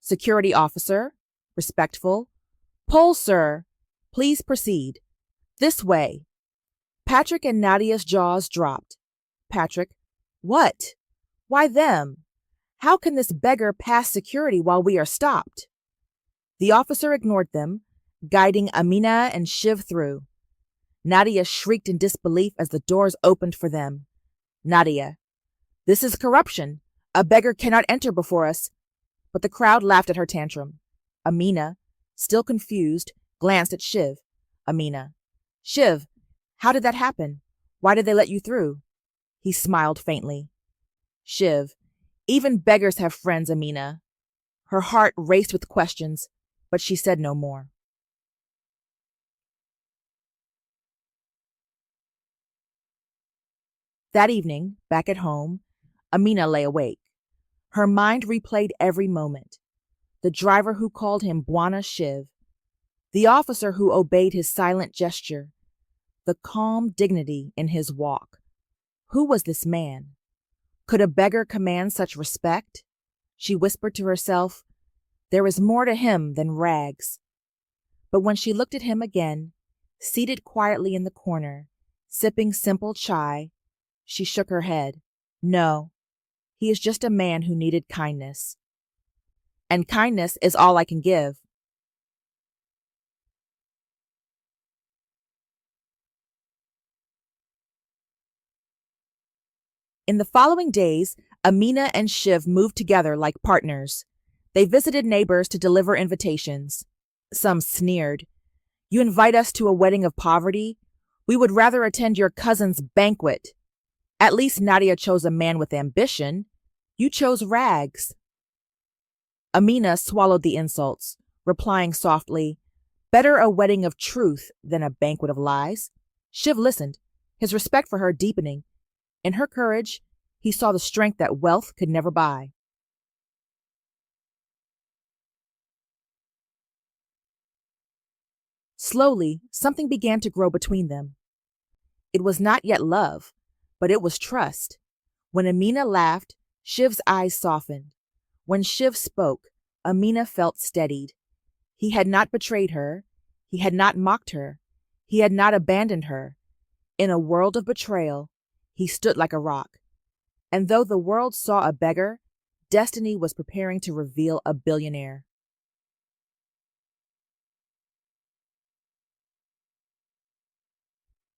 Security officer, respectful. Pull, sir. Please proceed. This way. Patrick and Nadia's jaws dropped. Patrick, what? Why them? How can this beggar pass security while we are stopped? The officer ignored them, guiding Amina and Shiv through. Nadia shrieked in disbelief as the doors opened for them. Nadia, this is corruption. A beggar cannot enter before us. But the crowd laughed at her tantrum. Amina, still confused, glanced at Shiv. Amina, Shiv, how did that happen? Why did they let you through? He smiled faintly. Shiv, even beggars have friends, Amina. Her heart raced with questions, but she said no more. That evening, back at home, Amina lay awake. Her mind replayed every moment. The driver who called him Bwana Shiv, the officer who obeyed his silent gesture, the calm dignity in his walk. Who was this man? Could a beggar command such respect? She whispered to herself, there is more to him than rags. But when she looked at him again, seated quietly in the corner, sipping simple chai, she shook her head. No, he is just a man who needed kindness. And kindness is all I can give. In the following days, Amina and Shiv moved together like partners. They visited neighbors to deliver invitations. Some sneered. You invite us to a wedding of poverty? We would rather attend your cousin's banquet. At least Nadia chose a man with ambition. You chose rags. Amina swallowed the insults, replying softly, better a wedding of truth than a banquet of lies. Shiv listened, his respect for her deepening. In her courage, he saw the strength that wealth could never buy. Slowly, something began to grow between them. It was not yet love, but it was trust. When Amina laughed, Shiv's eyes softened. When Shiv spoke, Amina felt steadied. He had not betrayed her. He had not mocked her. He had not abandoned her. In a world of betrayal, he stood like a rock. And though the world saw a beggar, destiny was preparing to reveal a billionaire.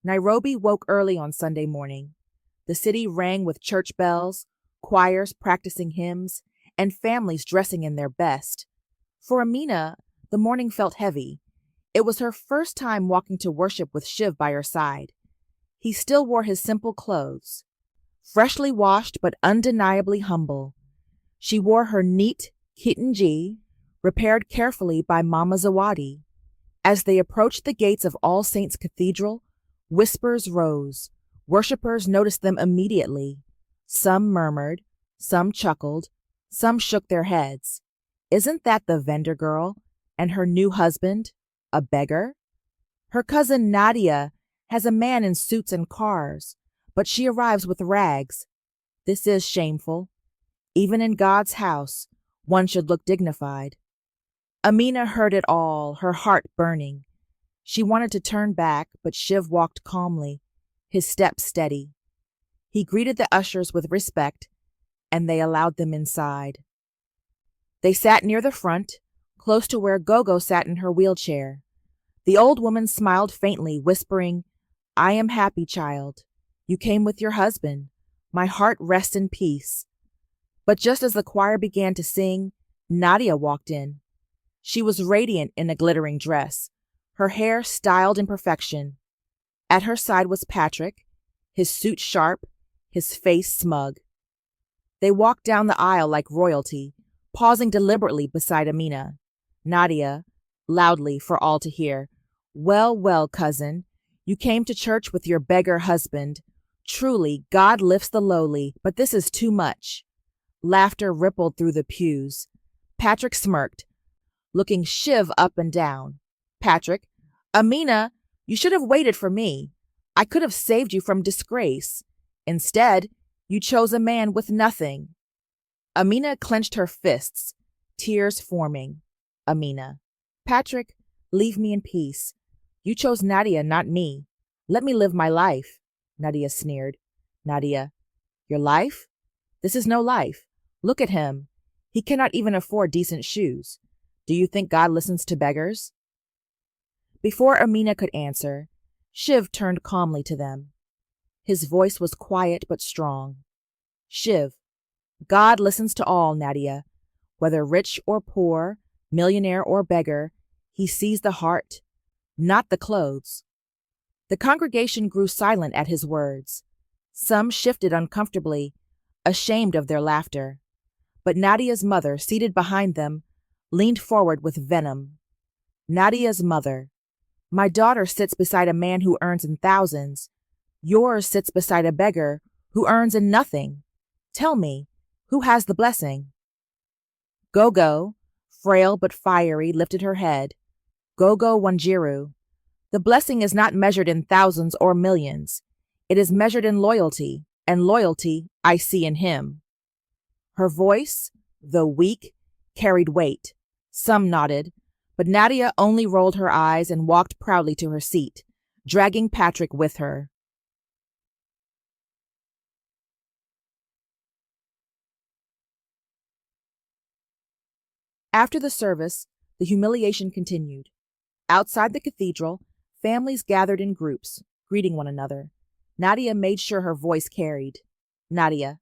Nairobi woke early on Sunday morning. The city rang with church bells, choirs practicing hymns, and families dressing in their best. For Amina, the morning felt heavy. It was her first time walking to worship with Shiv by her side. He still wore his simple clothes, freshly washed but undeniably humble. She wore her neat, Kitanji, repaired carefully by Mama Zawadi. As they approached the gates of All Saints Cathedral, whispers rose. Worshippers noticed them immediately. Some murmured, some chuckled, some shook their heads. Isn't that the vendor girl and her new husband, a beggar? Her cousin Nadia has a man in suits and cars, but she arrives with rags. This is shameful. Even in God's house, one should look dignified. Amina heard it all, her heart burning. She wanted to turn back, but Shiv walked calmly, his step steady. He greeted the ushers with respect, and they allowed them inside. They sat near the front, close to where Gogo sat in her wheelchair. The old woman smiled faintly, whispering, "I am happy, child. You came with your husband. My heart rests in peace." But just as the choir began to sing, Nadia walked in. She was radiant in a glittering dress, her hair styled in perfection. At her side was Patrick, his suit sharp, his face smug. They walked down the aisle like royalty, pausing deliberately beside Amina. Nadia, loudly for all to hear, "Well, well, cousin, you came to church with your beggar husband. Truly, God lifts the lowly, but this is too much." Laughter rippled through the pews. Patrick smirked, looking Shiv up and down. "Patrick, Amina, you should have waited for me. I could have saved you from disgrace. Instead, you chose a man with nothing." Amina clenched her fists, tears forming. Amina, "Patrick, leave me in peace. You chose Nadia, not me. Let me live my life." Nadia sneered. Nadia, "Your life? This is no life. Look at him. He cannot even afford decent shoes. Do you think God listens to beggars?" Before Amina could answer, Shiv turned calmly to them. His voice was quiet but strong. "Shiv, God listens to all, Nadia. Whether rich or poor, millionaire or beggar, he sees the heart, not the clothes." The congregation grew silent at his words. Some shifted uncomfortably, ashamed of their laughter. But Nadia's mother, seated behind them, leaned forward with venom. Nadia's mother, "My daughter sits beside a man who earns in thousands. Yours sits beside a beggar who earns in nothing. Tell me, who has the blessing?" Gogo, frail but fiery, lifted her head. Gogo Wanjiru, "The blessing is not measured in thousands or millions. It is measured in loyalty, and loyalty I see in him." Her voice, though weak, carried weight. Some nodded, but Nadia only rolled her eyes and walked proudly to her seat, dragging Patrick with her. After the service, the humiliation continued. Outside the cathedral, families gathered in groups, greeting one another. Nadia made sure her voice carried. Nadia,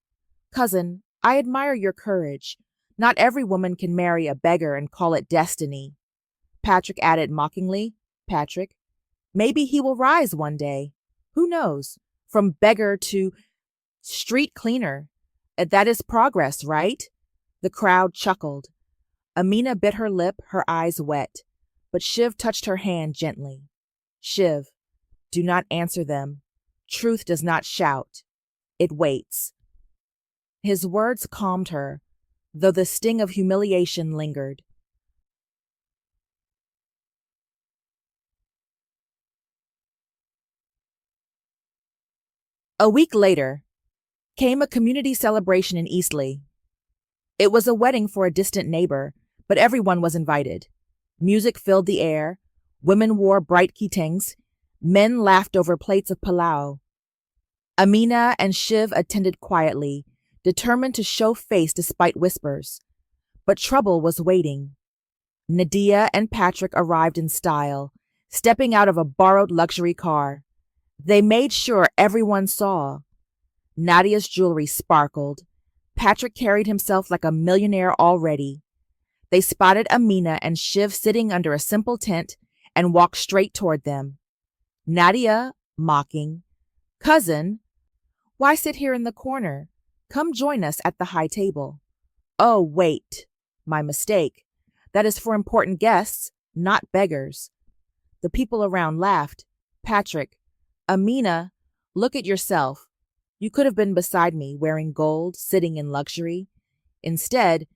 "Cousin, I admire your courage. Not every woman can marry a beggar and call it destiny." Patrick added mockingly, "Patrick, maybe he will rise one day. Who knows? From beggar to street cleaner. That is progress, right?" The crowd chuckled. Amina bit her lip, her eyes wet, but Shiv touched her hand gently. "Shiv, do not answer them. Truth does not shout. It waits." His words calmed her, though the sting of humiliation lingered. A week later came a community celebration in Eastleigh. It was a wedding for a distant neighbor, but everyone was invited. Music filled the air, women wore bright ketengs, men laughed over plates of palau. Amina and Shiv attended quietly, determined to show face despite whispers. But trouble was waiting. Nadia and Patrick arrived in style, stepping out of a borrowed luxury car. They made sure everyone saw. Nadia's jewelry sparkled. Patrick carried himself like a millionaire already. They spotted Amina and Shiv sitting under a simple tent and walked straight toward them. Nadia, mocking, "Cousin, why sit here in the corner? Come join us at the high table." "Oh, wait." My mistake. That is for important guests, not beggars. The people around laughed. Patrick, Amina, look at yourself. You could have been beside me, wearing gold, sitting in luxury. Instead,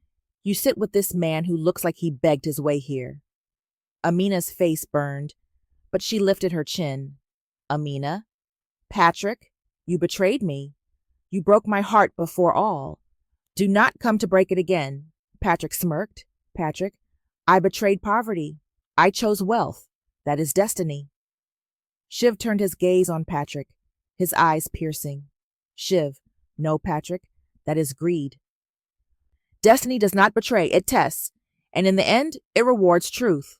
you sit with this man who looks like he begged his way here. Amina's face burned, but she lifted her chin. Amina? Patrick, you betrayed me. You broke my heart before all. Do not come to break it again. Patrick smirked. Patrick, I betrayed poverty. I chose wealth. That is destiny. Shiv turned his gaze on Patrick, his eyes piercing. Shiv, no, Patrick, that is greed. Destiny does not betray, it tests, and in the end, it rewards truth.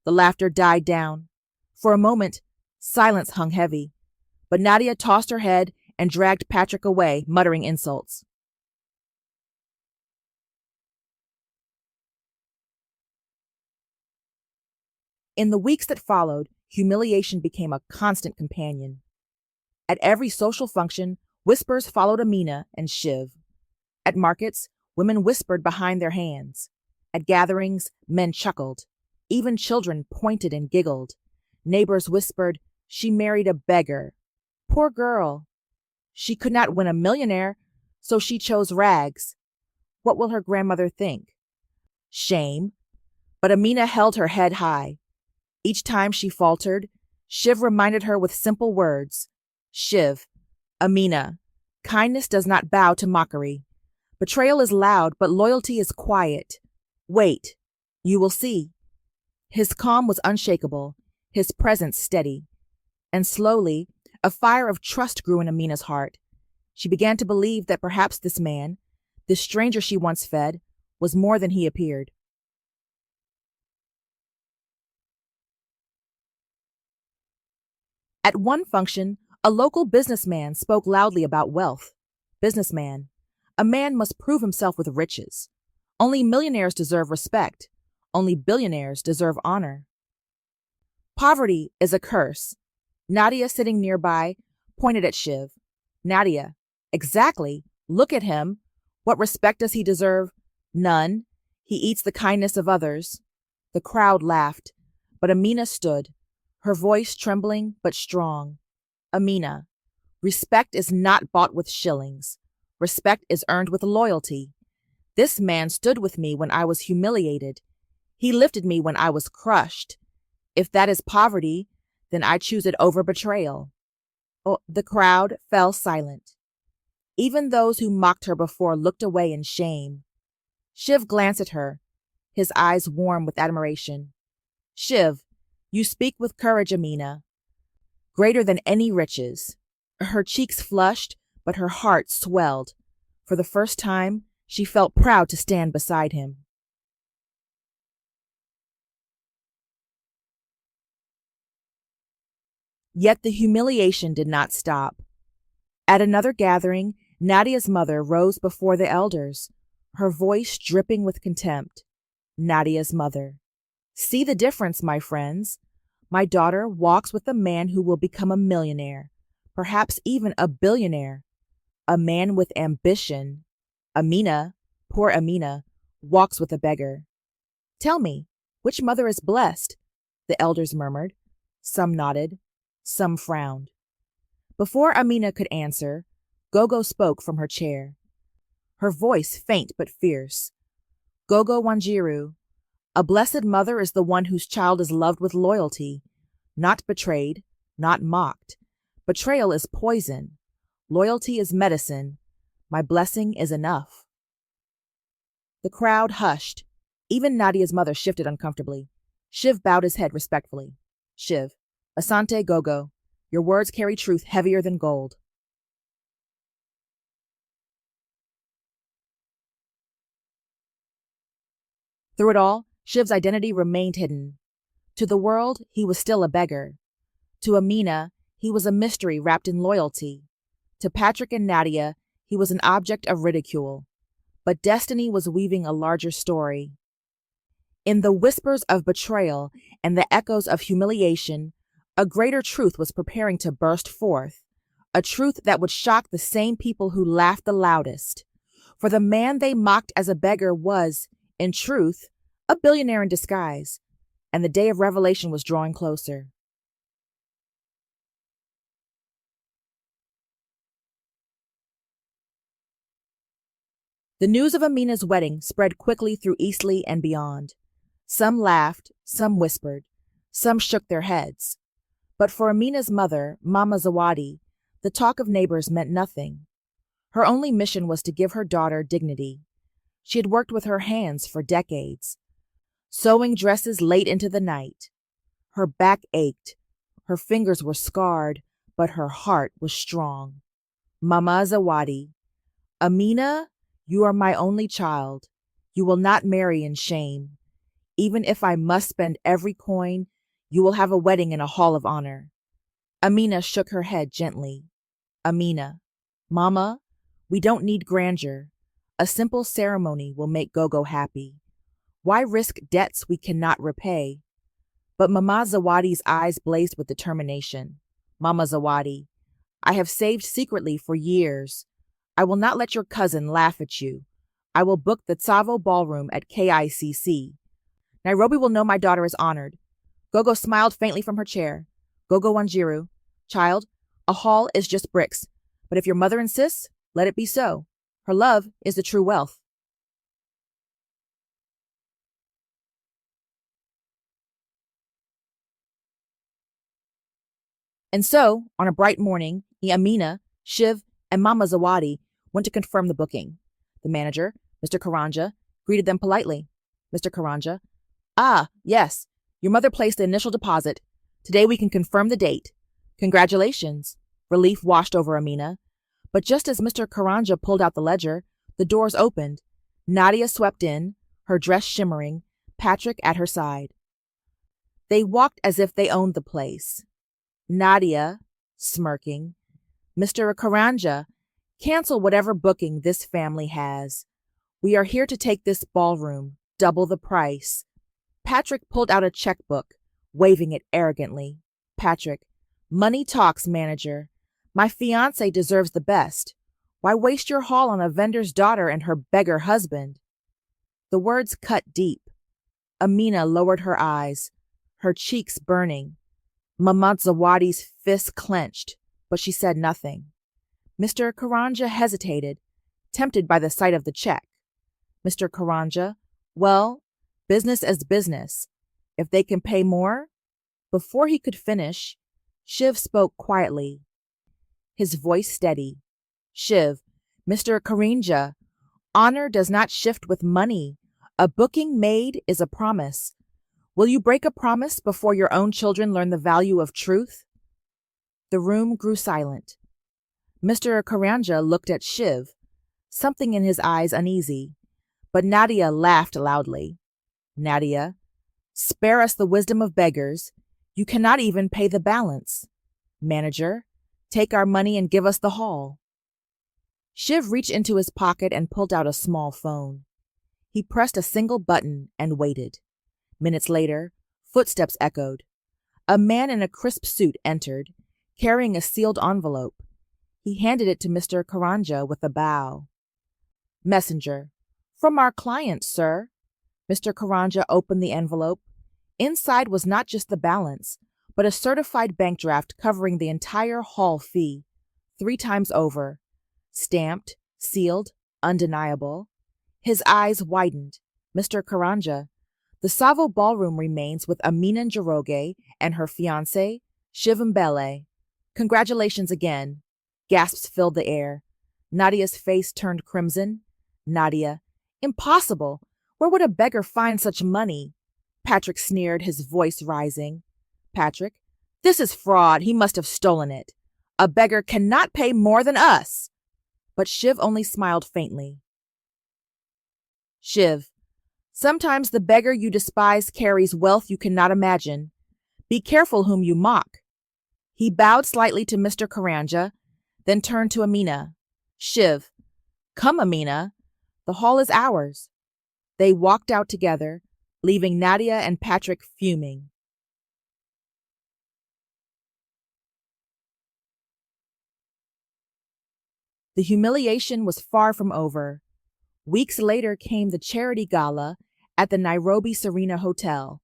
The laughter died down. For a moment, silence hung heavy, but Nadia tossed her head and dragged Patrick away, muttering insults. In the weeks that followed, humiliation became a constant companion. At every social function, whispers followed Amina and Shiv. At markets, women whispered behind their hands. At gatherings, men chuckled. Even children pointed and giggled. Neighbors whispered, she married a beggar. Poor girl. She could not win a millionaire, so she chose rags. What will her grandmother think? Shame. But Amina held her head high. Each time she faltered, Shiv reminded her with simple words. Shiv, Amina, kindness does not bow to mockery. Betrayal is loud, but loyalty is quiet. Wait, you will see. His calm was unshakable, his presence steady. And slowly, a fire of trust grew in Amina's heart. She began to believe that perhaps this man, this stranger she once fed, was more than he appeared. At one function, a local businessman spoke loudly about wealth. Businessman, a man must prove himself with riches. Only millionaires deserve respect. Only billionaires deserve honor. Poverty is a curse. Nadia, sitting nearby, pointed at Shiv. Nadia, exactly. Look at him. What respect does he deserve? None. He eats the kindness of others. The crowd laughed, but Amina stood, her voice trembling but strong. Amina, respect is not bought with shillings. Respect is earned with loyalty. This man stood with me when I was humiliated. He lifted me when I was crushed. If that is poverty, then I choose it over betrayal. Oh, the crowd fell silent. Even those who mocked her before looked away in shame. Shiv glanced at her, his eyes warm with admiration. Shiv, you speak with courage, Amina. Greater than any riches. Her cheeks flushed, but her heart swelled. For the first time, she felt proud to stand beside him. Yet the humiliation did not stop. At another gathering, Nadia's mother rose before the elders, her voice dripping with contempt. Nadia's mother. See the difference, my friends. My daughter walks with a man who will become a millionaire, perhaps even a billionaire. A man with ambition. Amina, poor Amina, walks with a beggar. Tell me, which mother is blessed? The elders murmured. Some nodded. Some frowned. Before Amina could answer, Gogo spoke from her chair. Her voice faint but fierce. Gogo Wanjiru, a blessed mother is the one whose child is loved with loyalty, not betrayed, not mocked. Betrayal is poison. Loyalty is medicine. My blessing is enough. The crowd hushed. Even Nadia's mother shifted uncomfortably. Shiv bowed his head respectfully. Shiv, Asante Gogo, your words carry truth heavier than gold. Through it all, Shiv's identity remained hidden. To the world, he was still a beggar. To Amina, he was a mystery wrapped in loyalty. To Patrick and Nadia, he was an object of ridicule. But destiny was weaving a larger story. In the whispers of betrayal and the echoes of humiliation, a greater truth was preparing to burst forth, a truth that would shock the same people who laughed the loudest. For the man they mocked as a beggar was, In truth, a billionaire in disguise, and the day of revelation was drawing closer. The news of Amina's wedding spread quickly through Eastleigh and beyond. Some laughed, some whispered, some shook their heads. But for Amina's mother, Mama Zawadi, the talk of neighbors meant nothing. Her only mission was to give her daughter dignity. She had worked with her hands for decades, sewing dresses late into the night. Her back ached, her fingers were scarred, but her heart was strong. Mama Zawadi, Amina, you are my only child. You will not marry in shame. Even if I must spend every coin, you will have a wedding in a hall of honor. Amina shook her head gently. Amina, Mama, we don't need grandeur. A simple ceremony will make Gogo happy. Why risk debts we cannot repay? But Mama Zawadi's eyes blazed with determination. Mama Zawadi, I have saved secretly for years. I will not let your cousin laugh at you. I will book the Tsavo ballroom at KICC. Nairobi will know my daughter is honored. Gogo smiled faintly from her chair. Gogo Wanjiru, child, a hall is just bricks. But if your mother insists, let it be so. Her love is the true wealth. And so, on a bright morning, Amina, Shiv, and Mama Zawadi went to confirm the booking. The manager, Mr. Karanja, greeted them politely. Mr. Karanja, ah, yes, your mother placed the initial deposit. Today we can confirm the date. Congratulations. Relief washed over Amina. But just as Mr. Karanja pulled out the ledger, the doors opened. Nadia swept in, her dress shimmering, Patrick at her side. They walked as if they owned the place. Nadia, smirking, Mr. Karanja, cancel whatever booking this family has. We are here to take this ballroom, double the price. Patrick pulled out a checkbook, waving it arrogantly. Patrick, money talks, manager. My fiancé deserves the best. Why waste your haul on a vendor's daughter and her beggar husband? The words cut deep. Amina lowered her eyes, her cheeks burning. Mama Zawadi's fists clenched, but she said nothing. Mr. Karanja hesitated, tempted by the sight of the check. Mr. Karanja, well, business is business. If they can pay more? Before he could finish, Shiv spoke quietly, his voice steady. Shiv, Mr. Karanja, honor does not shift with money. A booking made is a promise. Will you break a promise before your own children learn the value of truth? The room grew silent. Mr. Karanja looked at Shiv, something in his eyes uneasy, but Nadia laughed loudly. Nadia, spare us the wisdom of beggars. You cannot even pay the balance. Manager, take our money and give us the hall. Shiv reached into his pocket and pulled out a small phone. He pressed a single button and waited. Minutes later, footsteps echoed. A man in a crisp suit entered, carrying a sealed envelope. He handed it to Mr. Karanja with a bow. Messenger, from our client, sir. Mr. Karanja opened the envelope. Inside was not just the balance, but a certified bank draft covering the entire hall fee, 3 times over. Stamped, sealed, undeniable. His eyes widened. Mr. Karanja, the Savo ballroom remains with Amina Njoroge and her fiancé, Shivambele. Congratulations again. Gasps filled the air. Nadia's face turned crimson. Nadia, impossible. Where would a beggar find such money? Patrick sneered, his voice rising. Patrick, this is fraud. He must have stolen it. A beggar cannot pay more than us. But Shiv only smiled faintly. Shiv, sometimes the beggar you despise carries wealth you cannot imagine. Be careful whom you mock. He bowed slightly to Mr. Karanja, then turned to Amina. Shiv, come, Amina. The hall is ours. They walked out together, leaving Nadia and Patrick fuming. The humiliation was far from over. Weeks later came the charity gala, at the Nairobi Serena Hotel.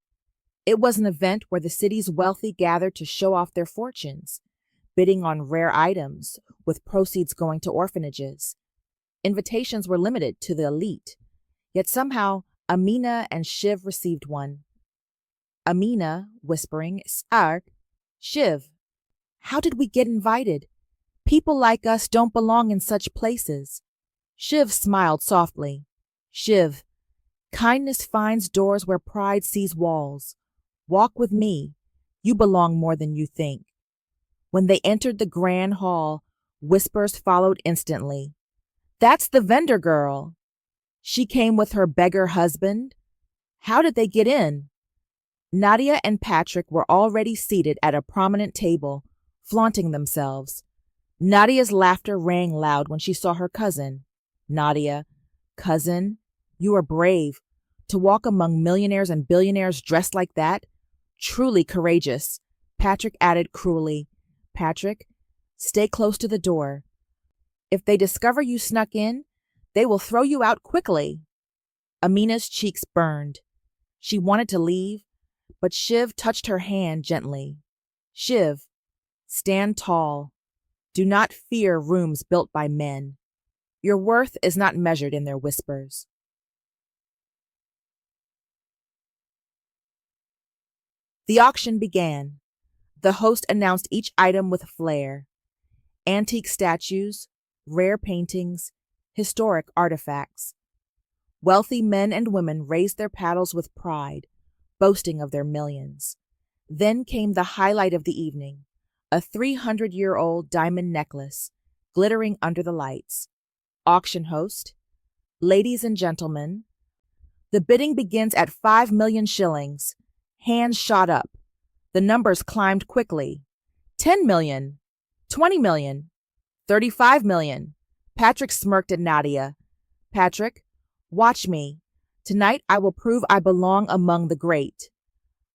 It was an event where the city's wealthy gathered to show off their fortunes, bidding on rare items, with proceeds going to orphanages. Invitations were limited to the elite, yet somehow Amina and Shiv received one. Amina, whispering, "Sark, Shiv, how did we get invited? People like us don't belong in such places." Shiv smiled softly. "Shiv, kindness finds doors where pride sees walls. Walk with me. You belong more than you think." When they entered the grand hall, whispers followed instantly. "That's the vendor girl. She came with her beggar husband. How did they get in?" Nadia and Patrick were already seated at a prominent table, flaunting themselves. Nadia's laughter rang loud when she saw her cousin. "Nadia, cousin, you are brave. To walk among millionaires and billionaires dressed like that? Truly courageous." Patrick added cruelly, "Patrick, stay close to the door. If they discover you snuck in, they will throw you out quickly." Amina's cheeks burned. She wanted to leave, but Shiv touched her hand gently. "Shiv, stand tall. Do not fear rooms built by men. Your worth is not measured in their whispers." The auction began. The host announced each item with flair. Antique statues, rare paintings, historic artifacts. Wealthy men and women raised their paddles with pride, boasting of their millions. Then came the highlight of the evening, a 300-year-old diamond necklace, glittering under the lights. Auction host, "Ladies and gentlemen, the bidding begins at 5 million shillings. Hands shot up. The numbers climbed quickly. 10 million, 20 million, 35 million. Patrick smirked at Nadia. "Patrick, watch me. Tonight I will prove I belong among the great.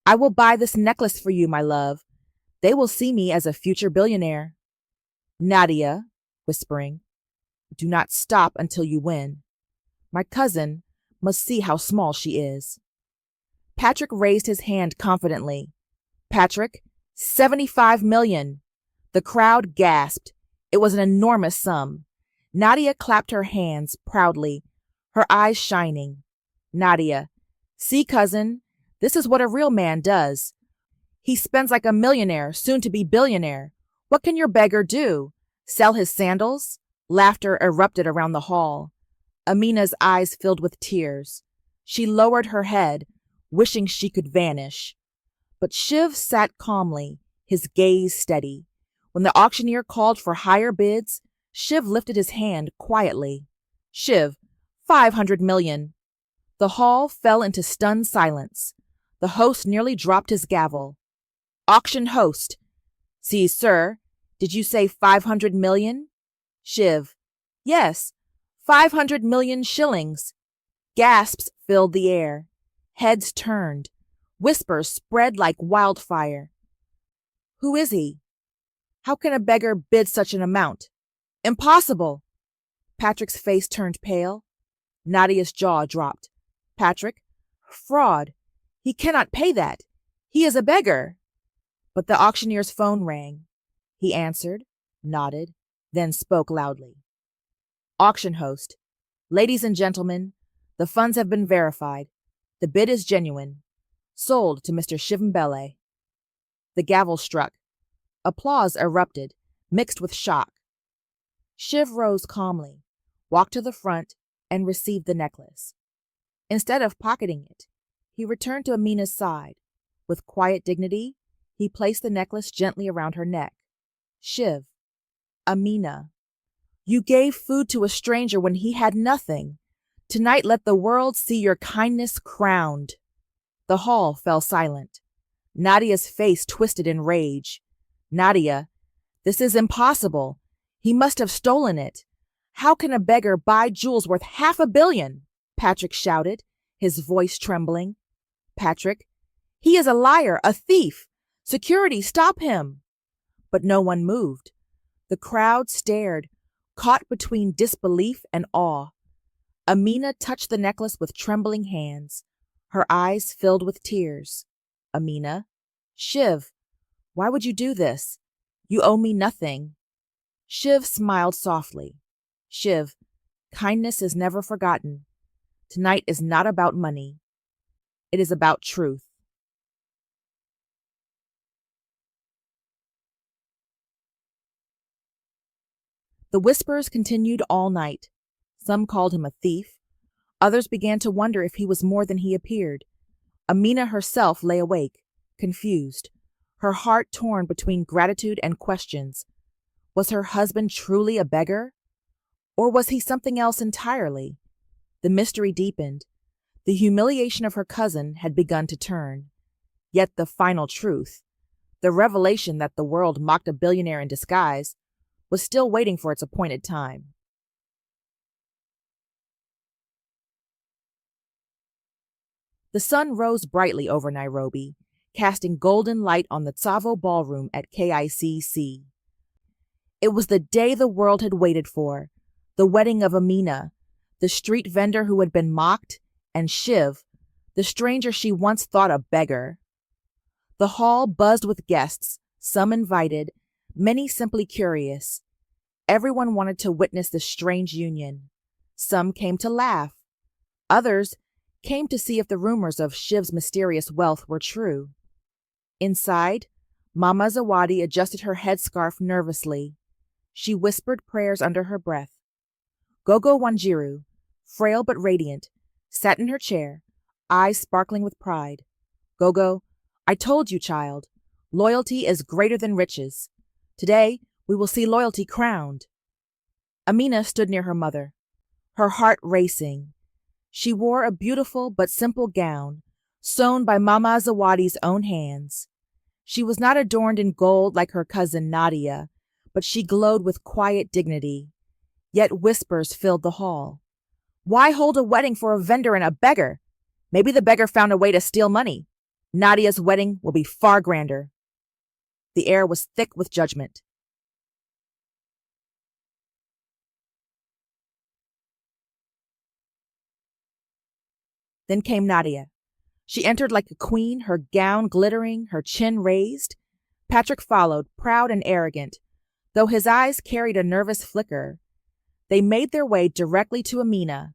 I will buy this necklace for you, my love. They will see me as a future billionaire." Nadia, whispering, "Do not stop until you win. My cousin must see how small she is." Patrick raised his hand confidently. "Patrick, 75 million. The crowd gasped. It was an enormous sum. Nadia clapped her hands proudly, her eyes shining. Nadia, "See, cousin, this is what a real man does. He spends like a millionaire, soon to be billionaire. What can your beggar do? Sell his sandals?" Laughter erupted around the hall. Amina's eyes filled with tears. She lowered her head, wishing she could vanish. But Shiv sat calmly, his gaze steady. When the auctioneer called for higher bids, Shiv lifted his hand quietly. "Shiv, 500 million. The hall fell into stunned silence. The host nearly dropped his gavel. Auction host, "See, sir, did you say 500 million? Shiv, "Yes, 500 million shillings." Gasps filled the air. Heads turned. Whispers spread like wildfire. "Who is he? How can a beggar bid such an amount? Impossible!" Patrick's face turned pale. Nadia's jaw dropped. "Patrick, fraud. He cannot pay that. He is a beggar." But the auctioneer's phone rang. He answered, nodded, then spoke loudly. Auction host, "Ladies and gentlemen, the funds have been verified. The bid is genuine. Sold to Mr. Shivambele." The gavel struck. Applause erupted, mixed with shock. Shiv rose calmly, walked to the front, and received the necklace. Instead of pocketing it, he returned to Amina's side. With quiet dignity, he placed the necklace gently around her neck. "Shiv, Amina, you gave food to a stranger when he had nothing. Tonight let the world see your kindness crowned." The hall fell silent. Nadia's face twisted in rage. "Nadia, this is impossible. He must have stolen it. How can a beggar buy jewels worth 500 million? Patrick shouted, his voice trembling. "Patrick, he is a liar, a thief. Security, stop him." But no one moved. The crowd stared, caught between disbelief and awe. Amina touched the necklace with trembling hands. Her eyes filled with tears. Amina, Shiv, why would you do this? You owe me nothing. Shiv smiled softly. Shiv, kindness is never forgotten. Tonight is not about money. It is about truth. The whispers continued all night. Some called him a thief. Others began to wonder if he was more than he appeared. Amina herself lay awake, confused, her heart torn between gratitude and questions. Was her husband truly a beggar? Or was he something else entirely? The mystery deepened. The humiliation of her cousin had begun to turn. Yet the final truth, the revelation that the world mocked a billionaire in disguise, was still waiting for its appointed time. The sun rose brightly over Nairobi, casting golden light on the Tsavo ballroom at KICC. It was the day the world had waited for, the wedding of Amina, the street vendor who had been mocked, and Shiv, the stranger she once thought a beggar. The hall buzzed with guests, some invited, many simply curious. Everyone wanted to witness the strange union. Some came to laugh. Others came to see if the rumors of Shiv's mysterious wealth were true. Inside, Mama Zawadi adjusted her headscarf nervously. She whispered prayers under her breath. Gogo Wanjiru, frail but radiant, sat in her chair, eyes sparkling with pride. Gogo, I told you, child, loyalty is greater than riches. Today, we will see loyalty crowned. Amina stood near her mother, her heart racing. She wore a beautiful but simple gown, sewn by Mama Zawadi's own hands. She was not adorned in gold like her cousin Nadia, but she glowed with quiet dignity. Yet whispers filled the hall. Why hold a wedding for a vendor and a beggar? Maybe the beggar found a way to steal money. Nadia's wedding will be far grander. The air was thick with judgment. Then came Nadia. She entered like a queen, her gown glittering, her chin raised. Patrick followed, proud and arrogant, though his eyes carried a nervous flicker. They made their way directly to Amina,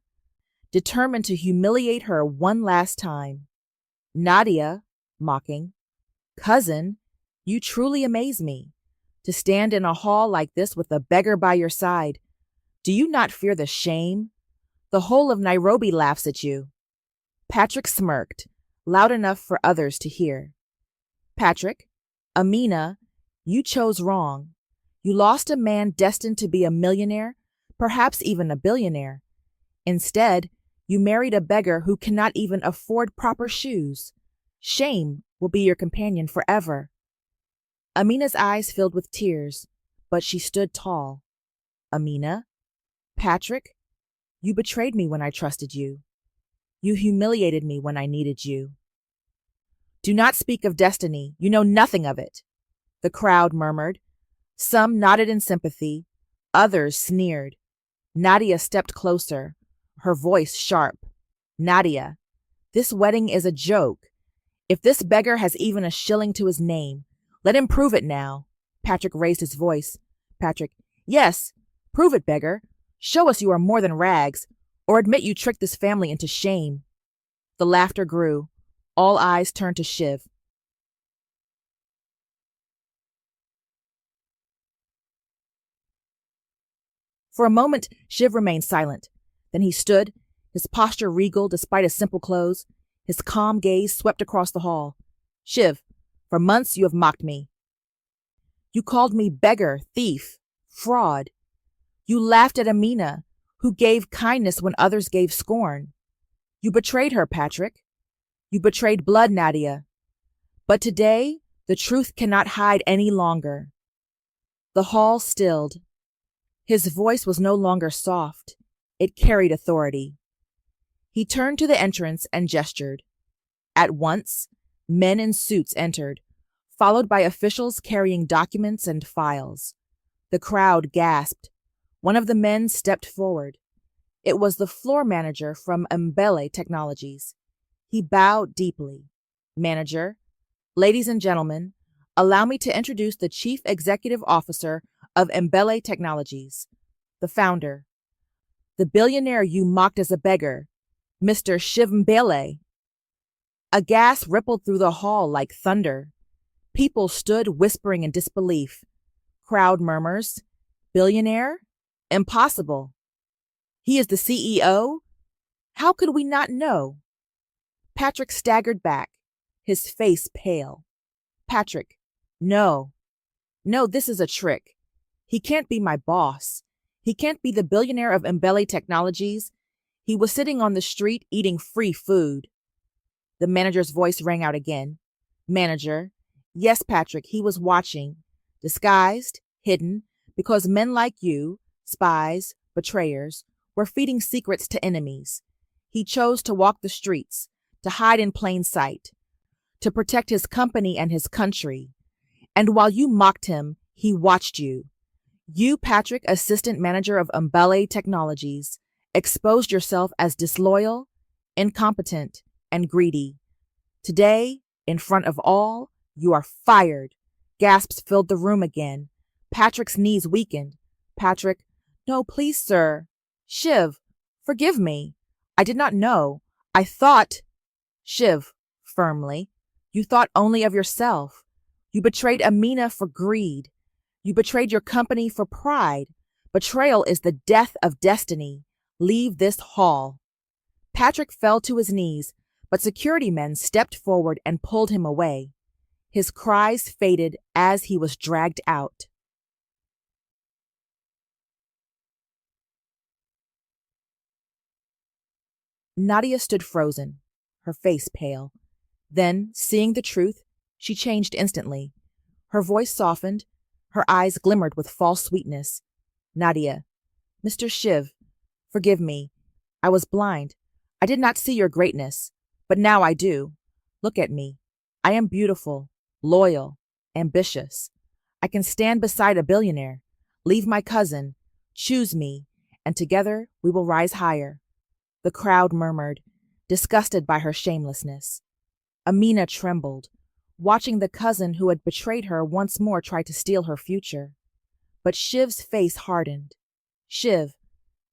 determined to humiliate her one last time. Nadia, mocking, Cousin, you truly amaze me. To stand in a hall like this with a beggar by your side. Do you not fear the shame? The whole of Nairobi laughs at you. Patrick smirked, loud enough for others to hear. Patrick, Amina, you chose wrong. You lost a man destined to be a millionaire, perhaps even a billionaire. Instead, you married a beggar who cannot even afford proper shoes. Shame will be your companion forever. Amina's eyes filled with tears, but she stood tall. Amina, Patrick, you betrayed me when I trusted you. You humiliated me when I needed you. Do not speak of destiny. You know nothing of it. The crowd murmured. Some nodded in sympathy. Others sneered. Nadia stepped closer, her voice sharp. Nadia, this wedding is a joke. If this beggar has even a shilling to his name, let him prove it now. Patrick raised his voice. Patrick, yes, prove it, beggar. Show us you are more than rags, or admit you tricked this family into shame. The laughter grew. All eyes turned to Shiv. For a moment, Shiv remained silent. Then he stood, his posture regal despite his simple clothes. His calm gaze swept across the hall. Shiv, for months you have mocked me. You called me beggar, thief, fraud. You laughed at Amina, who gave kindness when others gave scorn. You betrayed her, Patrick. You betrayed blood, Nadia. But today, the truth cannot hide any longer. The hall stilled. His voice was no longer soft. It carried authority. He turned to the entrance and gestured. At once, men in suits entered, followed by officials carrying documents and files. The crowd gasped. One of the men stepped forward. It was the floor manager from Mbele Technologies. He bowed deeply. Manager, ladies and gentlemen, allow me to introduce the Chief Executive Officer of Mbele Technologies, the founder, the billionaire you mocked as a beggar, Mr. Shiv Mbele. A gasp rippled through the hall like thunder. People stood whispering in disbelief. Crowd murmurs, billionaire? Impossible. He is the CEO? How could we not know? Patrick staggered back, his face pale. Patrick, no. No, this is a trick. He can't be my boss. He can't be the billionaire of Mbele Technologies. He was sitting on the street eating free food. The manager's voice rang out again. Manager, yes, Patrick, he was watching, disguised, hidden, because men like you, spies, betrayers, were feeding secrets to enemies. He chose to walk the streets, to hide in plain sight, to protect his company and his country. And while you mocked him, he watched you. You, Patrick, assistant manager of Mbele Technologies, exposed yourself as disloyal, incompetent, and greedy. Today, in front of all, you are fired. Gasps filled the room again. Patrick's knees weakened. Patrick, no, please, sir. Shiv, forgive me. I did not know. I thought. Shiv, firmly, you thought only of yourself. You betrayed Amina for greed. You betrayed your company for pride. Betrayal is the death of destiny. Leave this hall. Patrick fell to his knees, but security men stepped forward and pulled him away. His cries faded as he was dragged out. Nadia stood frozen, her face pale. Then, seeing the truth, she changed instantly. Her voice softened, her eyes glimmered with false sweetness. Nadia, Mr. Shiv, forgive me. I was blind. I did not see your greatness, but now I do. Look at me. I am beautiful, loyal, ambitious. I can stand beside a billionaire, leave my cousin, choose me, and together we will rise higher. The crowd murmured, disgusted by her shamelessness. Amina trembled, watching the cousin who had betrayed her once more try to steal her future. But Shiv's face hardened. Shiv,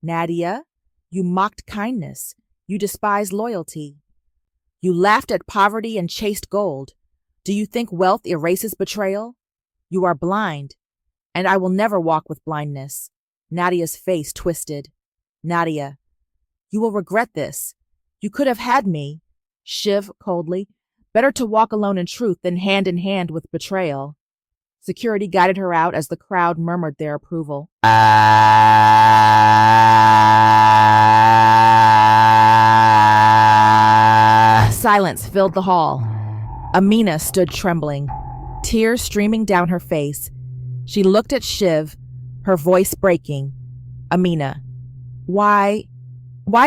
Nadia, you mocked kindness. You despised loyalty. You laughed at poverty and chased gold. Do you think wealth erases betrayal? You are blind, and I will never walk with blindness. Nadia's face twisted. Nadia, you will regret this. You could have had me. Shiv, coldly, better to walk alone in truth than hand in hand with betrayal. Security guided her out as the crowd murmured their approval. Silence filled the hall. Amina stood trembling, tears streaming down her face. She looked at Shiv, her voice breaking. Amina, why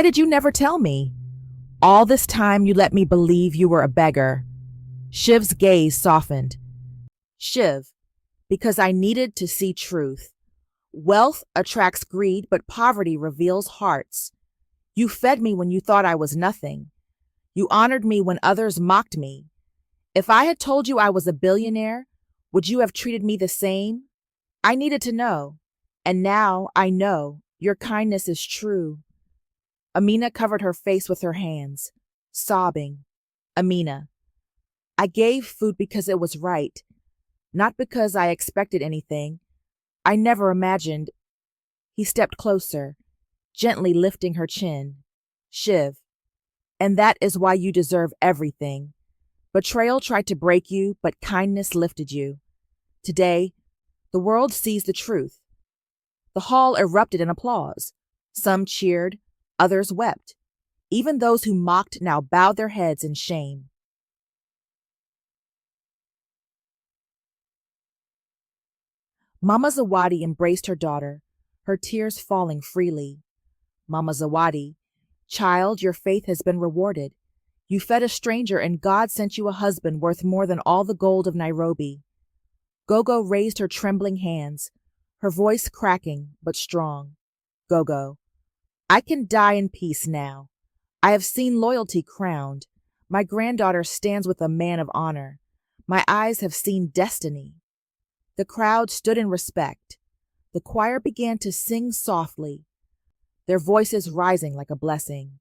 did you never tell me? All this time you let me believe you were a beggar. Shiv's gaze softened. Shiv, because I needed to see truth. Wealth attracts greed, but poverty reveals hearts. You fed me when you thought I was nothing. You honored me when others mocked me. If I had told you I was a billionaire, would you have treated me the same? I needed to know, and now I know your kindness is true. Amina covered her face with her hands, sobbing. Amina, I gave food because it was right, not because I expected anything. I never imagined. He stepped closer, gently lifting her chin. Shiv, and that is why you deserve everything. Betrayal tried to break you, but kindness lifted you. Today, the world sees the truth. The hall erupted in applause. Some cheered, others wept. Even those who mocked now bowed their heads in shame. Mama Zawadi embraced her daughter, her tears falling freely. Mama Zawadi, child, your faith has been rewarded. You fed a stranger and God sent you a husband worth more than all the gold of Nairobi. Gogo raised her trembling hands, her voice cracking but strong. Gogo, I can die in peace now. I have seen loyalty crowned. My granddaughter stands with a man of honor. My eyes have seen destiny. The crowd stood in respect. The choir began to sing softly, their voices rising like a blessing.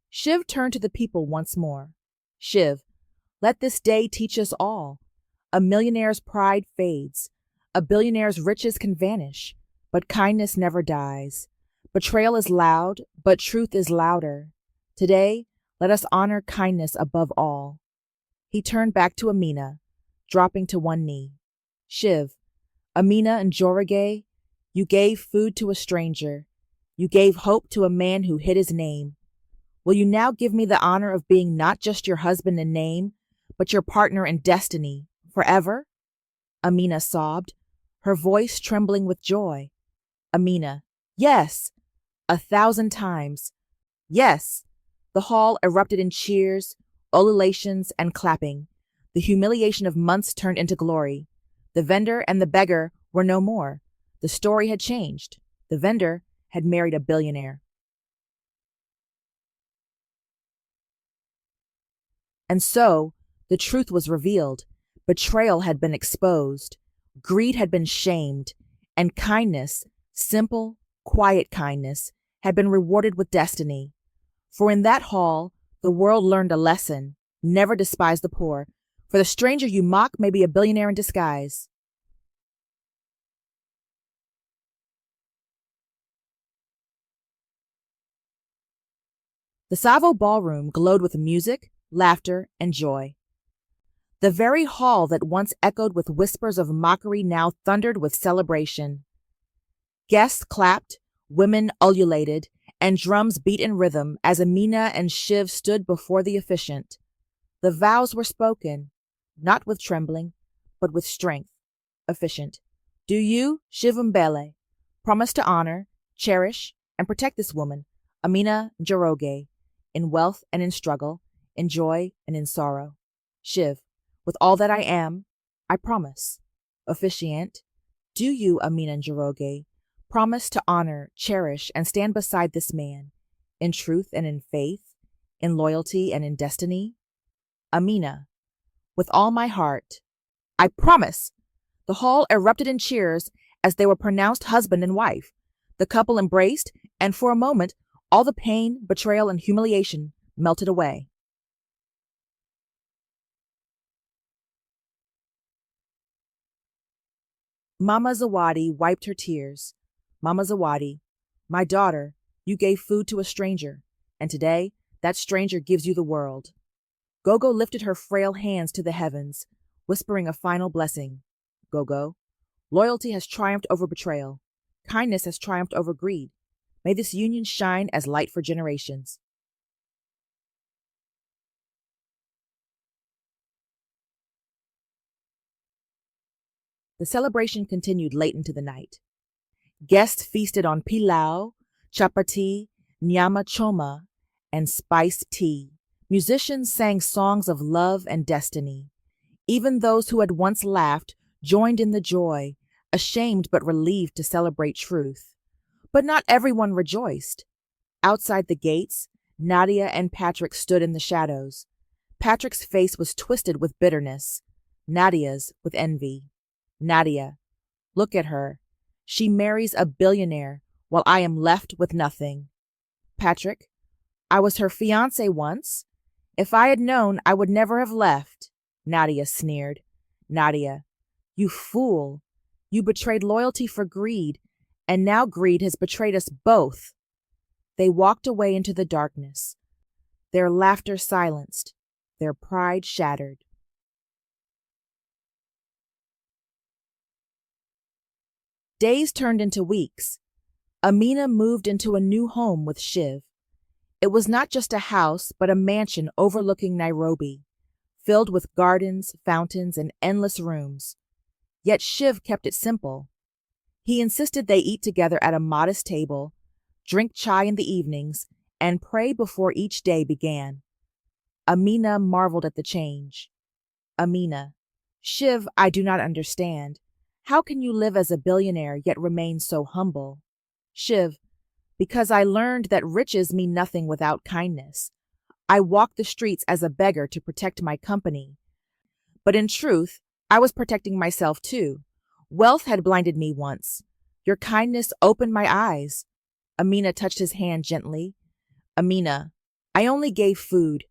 Shiv turned to the people once more. Shiv, let this day teach us all. A millionaire's pride fades. A billionaire's riches can vanish, but kindness never dies. Betrayal is loud, but truth is louder. Today, let us honor kindness above all. He turned back to Amina, dropping to one knee. Shiv, Amina and Jorage, you gave food to a stranger. You gave hope to a man who hid his name. Will you now give me the honor of being not just your husband in name, but your partner in destiny, forever? Amina sobbed, her voice trembling with joy. Amina, yes, 1,000 times. Yes. The hall erupted in cheers, ululations, and clapping. The humiliation of months turned into glory. The vendor and the beggar were no more. The story had changed. The vendor had married a billionaire. And so, the truth was revealed. Betrayal had been exposed. Greed had been shamed. And kindness, simple, quiet kindness, had been rewarded with destiny. For in that hall, the world learned a lesson: never despise the poor, for the stranger you mock may be a billionaire in disguise. The Savo ballroom glowed with music, laughter, and joy. The very hall that once echoed with whispers of mockery now thundered with celebration. Guests clapped, women ululated, and drums beat in rhythm as Amina and Shiv stood before the officiant. The vows were spoken, not with trembling, but with strength. Officiant, do you, Shiv Mbele, promise to honor, cherish, and protect this woman, Amina Njoroge, in wealth and in struggle, in joy and in sorrow? Shiv, with all that I am, I promise. Officiant, do you, Amina Njoroge, promise to honor, cherish, and stand beside this man, in truth and in faith, in loyalty and in destiny? Amina, with all my heart, I promise. The hall erupted in cheers as they were pronounced husband and wife. The couple embraced, and for a moment, all the pain, betrayal, and humiliation melted away. Mama Zawadi wiped her tears. Mama Zawadi, my daughter, you gave food to a stranger, and today that stranger gives you the world. Gogo lifted her frail hands to the heavens, whispering a final blessing. Gogo, loyalty has triumphed over betrayal. Kindness has triumphed over greed. May this union shine as light for generations. The celebration continued late into the night. Guests feasted on pilau, chapati, nyama choma, and spiced tea. Musicians sang songs of love and destiny. Even those who had once laughed joined in the joy, ashamed but relieved to celebrate truth. But not everyone rejoiced. Outside the gates, Nadia and Patrick stood in the shadows. Patrick's face was twisted with bitterness, Nadia's with envy. Nadia, look at her. She marries a billionaire while I am left with nothing. Patrick, I was her fiancé once. If I had known, I would never have left. Nadia sneered. Nadia, you fool. You betrayed loyalty for greed, and now greed has betrayed us both. They walked away into the darkness, their laughter silenced, their pride shattered. Days turned into weeks. Amina moved into a new home with Shiv. It was not just a house, but a mansion overlooking Nairobi, filled with gardens, fountains, and endless rooms. Yet Shiv kept it simple. He insisted they eat together at a modest table, drink chai in the evenings, and pray before each day began. Amina marveled at the change. Amina, Shiv, I do not understand. How can you live as a billionaire yet remain so humble? Shiv, Because I learned that riches mean nothing without kindness. I walked the streets as a beggar to protect my company. But in truth, I was protecting myself too. Wealth had blinded me once. Your kindness opened my eyes. Amina touched his hand gently. Amina, I only gave food.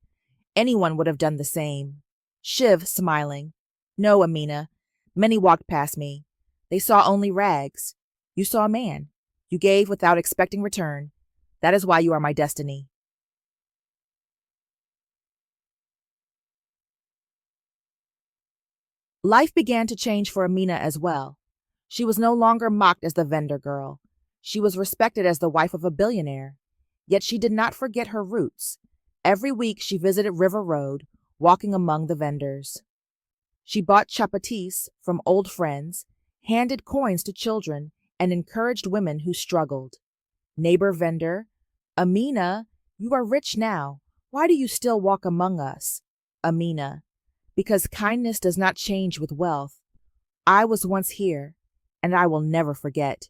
Anyone would have done the same. Shiv, smiling. No, Amina. Many walked past me. They saw only rags. You saw a man. You gave without expecting return. That is why you are my destiny. Life began to change for Amina as well. She was no longer mocked as the vendor girl. She was respected as the wife of a billionaire. Yet she did not forget her roots. Every week she visited River Road, walking among the vendors. She bought chapatis from old friends, handed coins to children, and encouraged women who struggled. Neighbor vendor, Amina, you are rich now. Why do you still walk among us? Amina, because kindness does not change with wealth. I was once here, and I will never forget.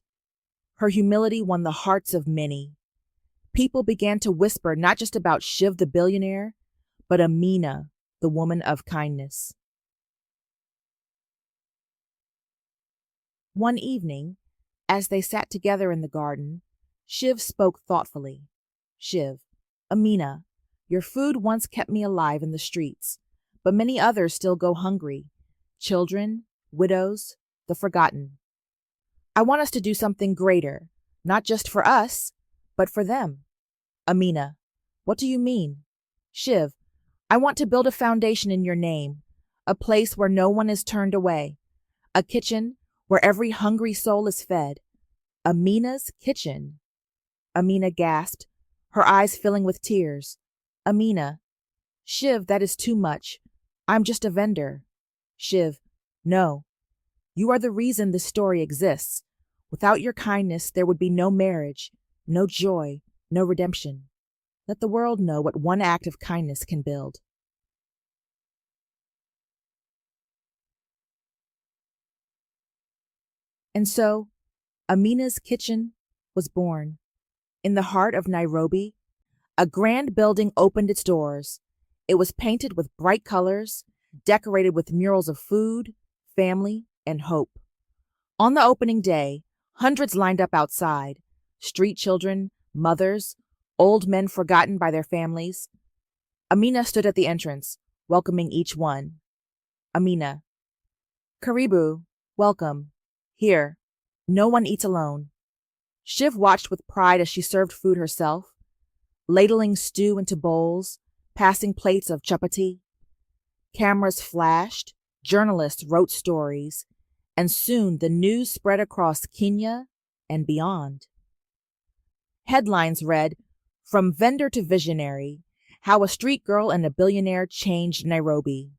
Her humility won the hearts of many. People began to whisper not just about Shiv the billionaire, but Amina, the woman of kindness. One evening, as they sat together in the garden, Shiv spoke thoughtfully. Shiv, Amina, your food once kept me alive in the streets, but many others still go hungry. Children, widows, the forgotten. I want us to do something greater, not just for us, but for them. Amina, what do you mean? Shiv, I want to build a foundation in your name, a place where no one is turned away, a kitchen where every hungry soul is fed. Amina's kitchen. Amina gasped, her eyes filling with tears. Amina, Shiv, that is too much. I'm just a vendor. Shiv, no. You are the reason this story exists. Without your kindness, there would be no marriage, no joy, no redemption. Let the world know what one act of kindness can build. And so, Amina's kitchen was born. In the heart of Nairobi, a grand building opened its doors. It was painted with bright colors, decorated with murals of food, family, and hope. On the opening day, hundreds lined up outside, street children, mothers, old men forgotten by their families. Amina stood at the entrance, welcoming each one. Amina, Karibu, welcome. Here, no one eats alone. Shiv watched with pride as she served food herself, ladling stew into bowls, passing plates of chapati. Cameras flashed, journalists wrote stories, and soon the news spread across Kenya and beyond. Headlines read, "From Vendor to Visionary, How a Street Girl and a Billionaire Changed Nairobi."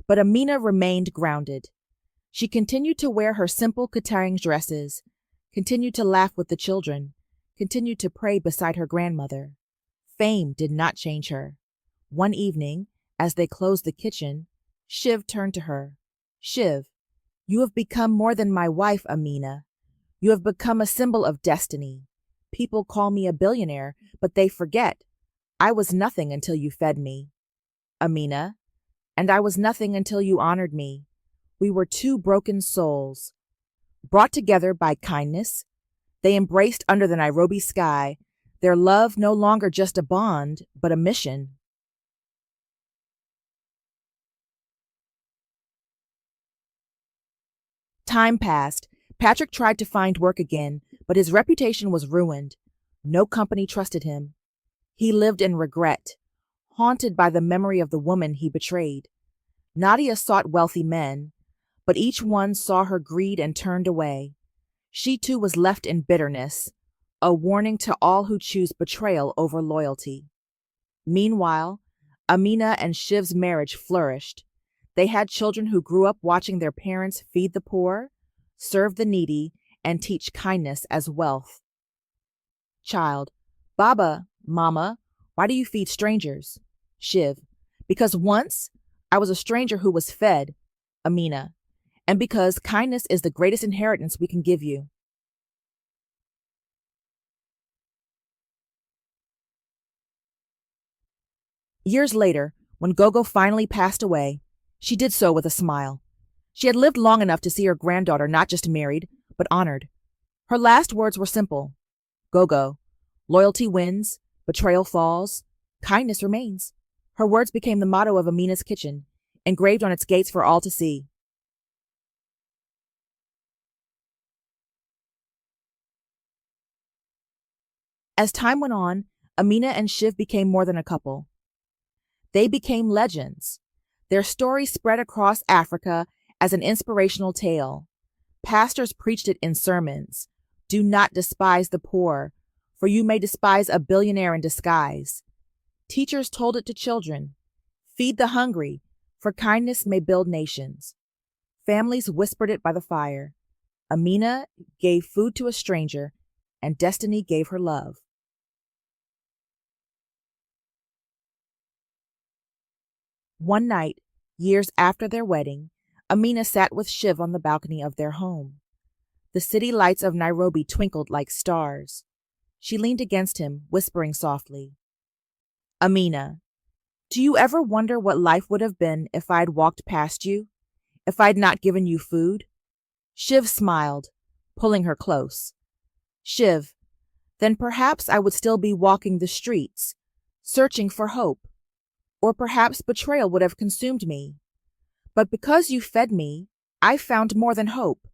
But Amina remained grounded. She continued to wear her simple Katang dresses, continued to laugh with the children, continued to pray beside her grandmother. Fame did not change her. One evening, as they closed the kitchen, Shiv turned to her. Shiv, you have become more than my wife, Amina. You have become a symbol of destiny. People call me a billionaire, but they forget. I was nothing until you fed me. Amina, and I was nothing until you honored me. We were two broken souls. Brought together by kindness, they embraced under the Nairobi sky, their love no longer just a bond, but a mission. Time passed. Patrick tried to find work again, but his reputation was ruined. No company trusted him. He lived in regret, haunted by the memory of the woman he betrayed. Nadia sought wealthy men, but each one saw her greed and turned away. She too was left in bitterness, a warning to all who choose betrayal over loyalty. Meanwhile, Amina and Shiv's marriage flourished. They had children who grew up watching their parents feed the poor, serve the needy, and teach kindness as wealth. Child, Baba, Mama, why do you feed strangers? Shiv, because once I was a stranger who was fed. Amina, and because kindness is the greatest inheritance we can give you. Years later, when Gogo finally passed away, she did so with a smile. She had lived long enough to see her granddaughter not just married, but honored. Her last words were simple: Gogo, loyalty wins, betrayal falls, kindness remains. Her words became the motto of Amina's kitchen, engraved on its gates for all to see. As time went on, Amina and Shiv became more than a couple. They became legends. Their story spread across Africa as an inspirational tale. Pastors preached it in sermons. Do not despise the poor, for you may despise a billionaire in disguise. Teachers told it to children. Feed the hungry, for kindness may build nations. Families whispered it by the fire. Amina gave food to a stranger, and destiny gave her love. One night, years after their wedding, Amina sat with Shiv on the balcony of their home. The city lights of Nairobi twinkled like stars. She leaned against him, whispering softly, Amina, do you ever wonder what life would have been if I'd walked past you? If I'd not given you food? Shiv smiled, pulling her close. Shiv, then perhaps I would still be walking the streets, searching for hope. Or perhaps betrayal would have consumed me. But because you fed me, I found more than hope.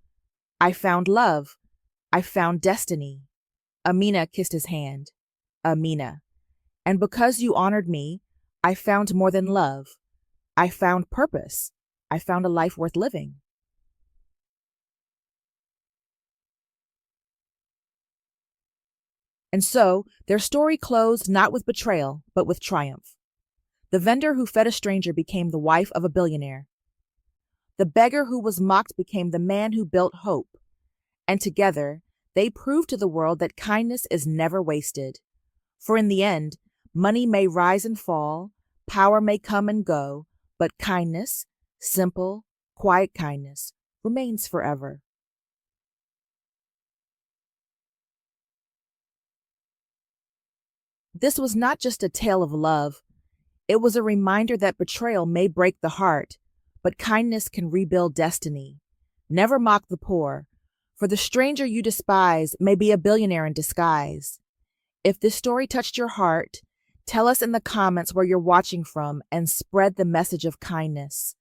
I found love. I found destiny. Amina kissed his hand. Amina. And because you honored me, I found more than love. I found purpose. I found a life worth living. And so, their story closed not with betrayal, but with triumph. The vendor who fed a stranger became the wife of a billionaire. The beggar who was mocked became the man who built hope. And together, they proved to the world that kindness is never wasted. For in the end, money may rise and fall, power may come and go, but kindness, simple, quiet kindness, remains forever. This was not just a tale of love. It was a reminder that betrayal may break the heart, but kindness can rebuild destiny. Never mock the poor, for the stranger you despise may be a billionaire in disguise. If this story touched your heart, tell us in the comments where you're watching from and spread the message of kindness.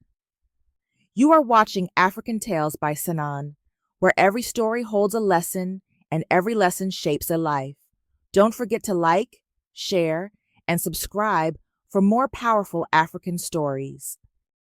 You are watching African Tales by Sanan, where every story holds a lesson and every lesson shapes a life. Don't forget to like, share, and subscribe for more powerful African stories.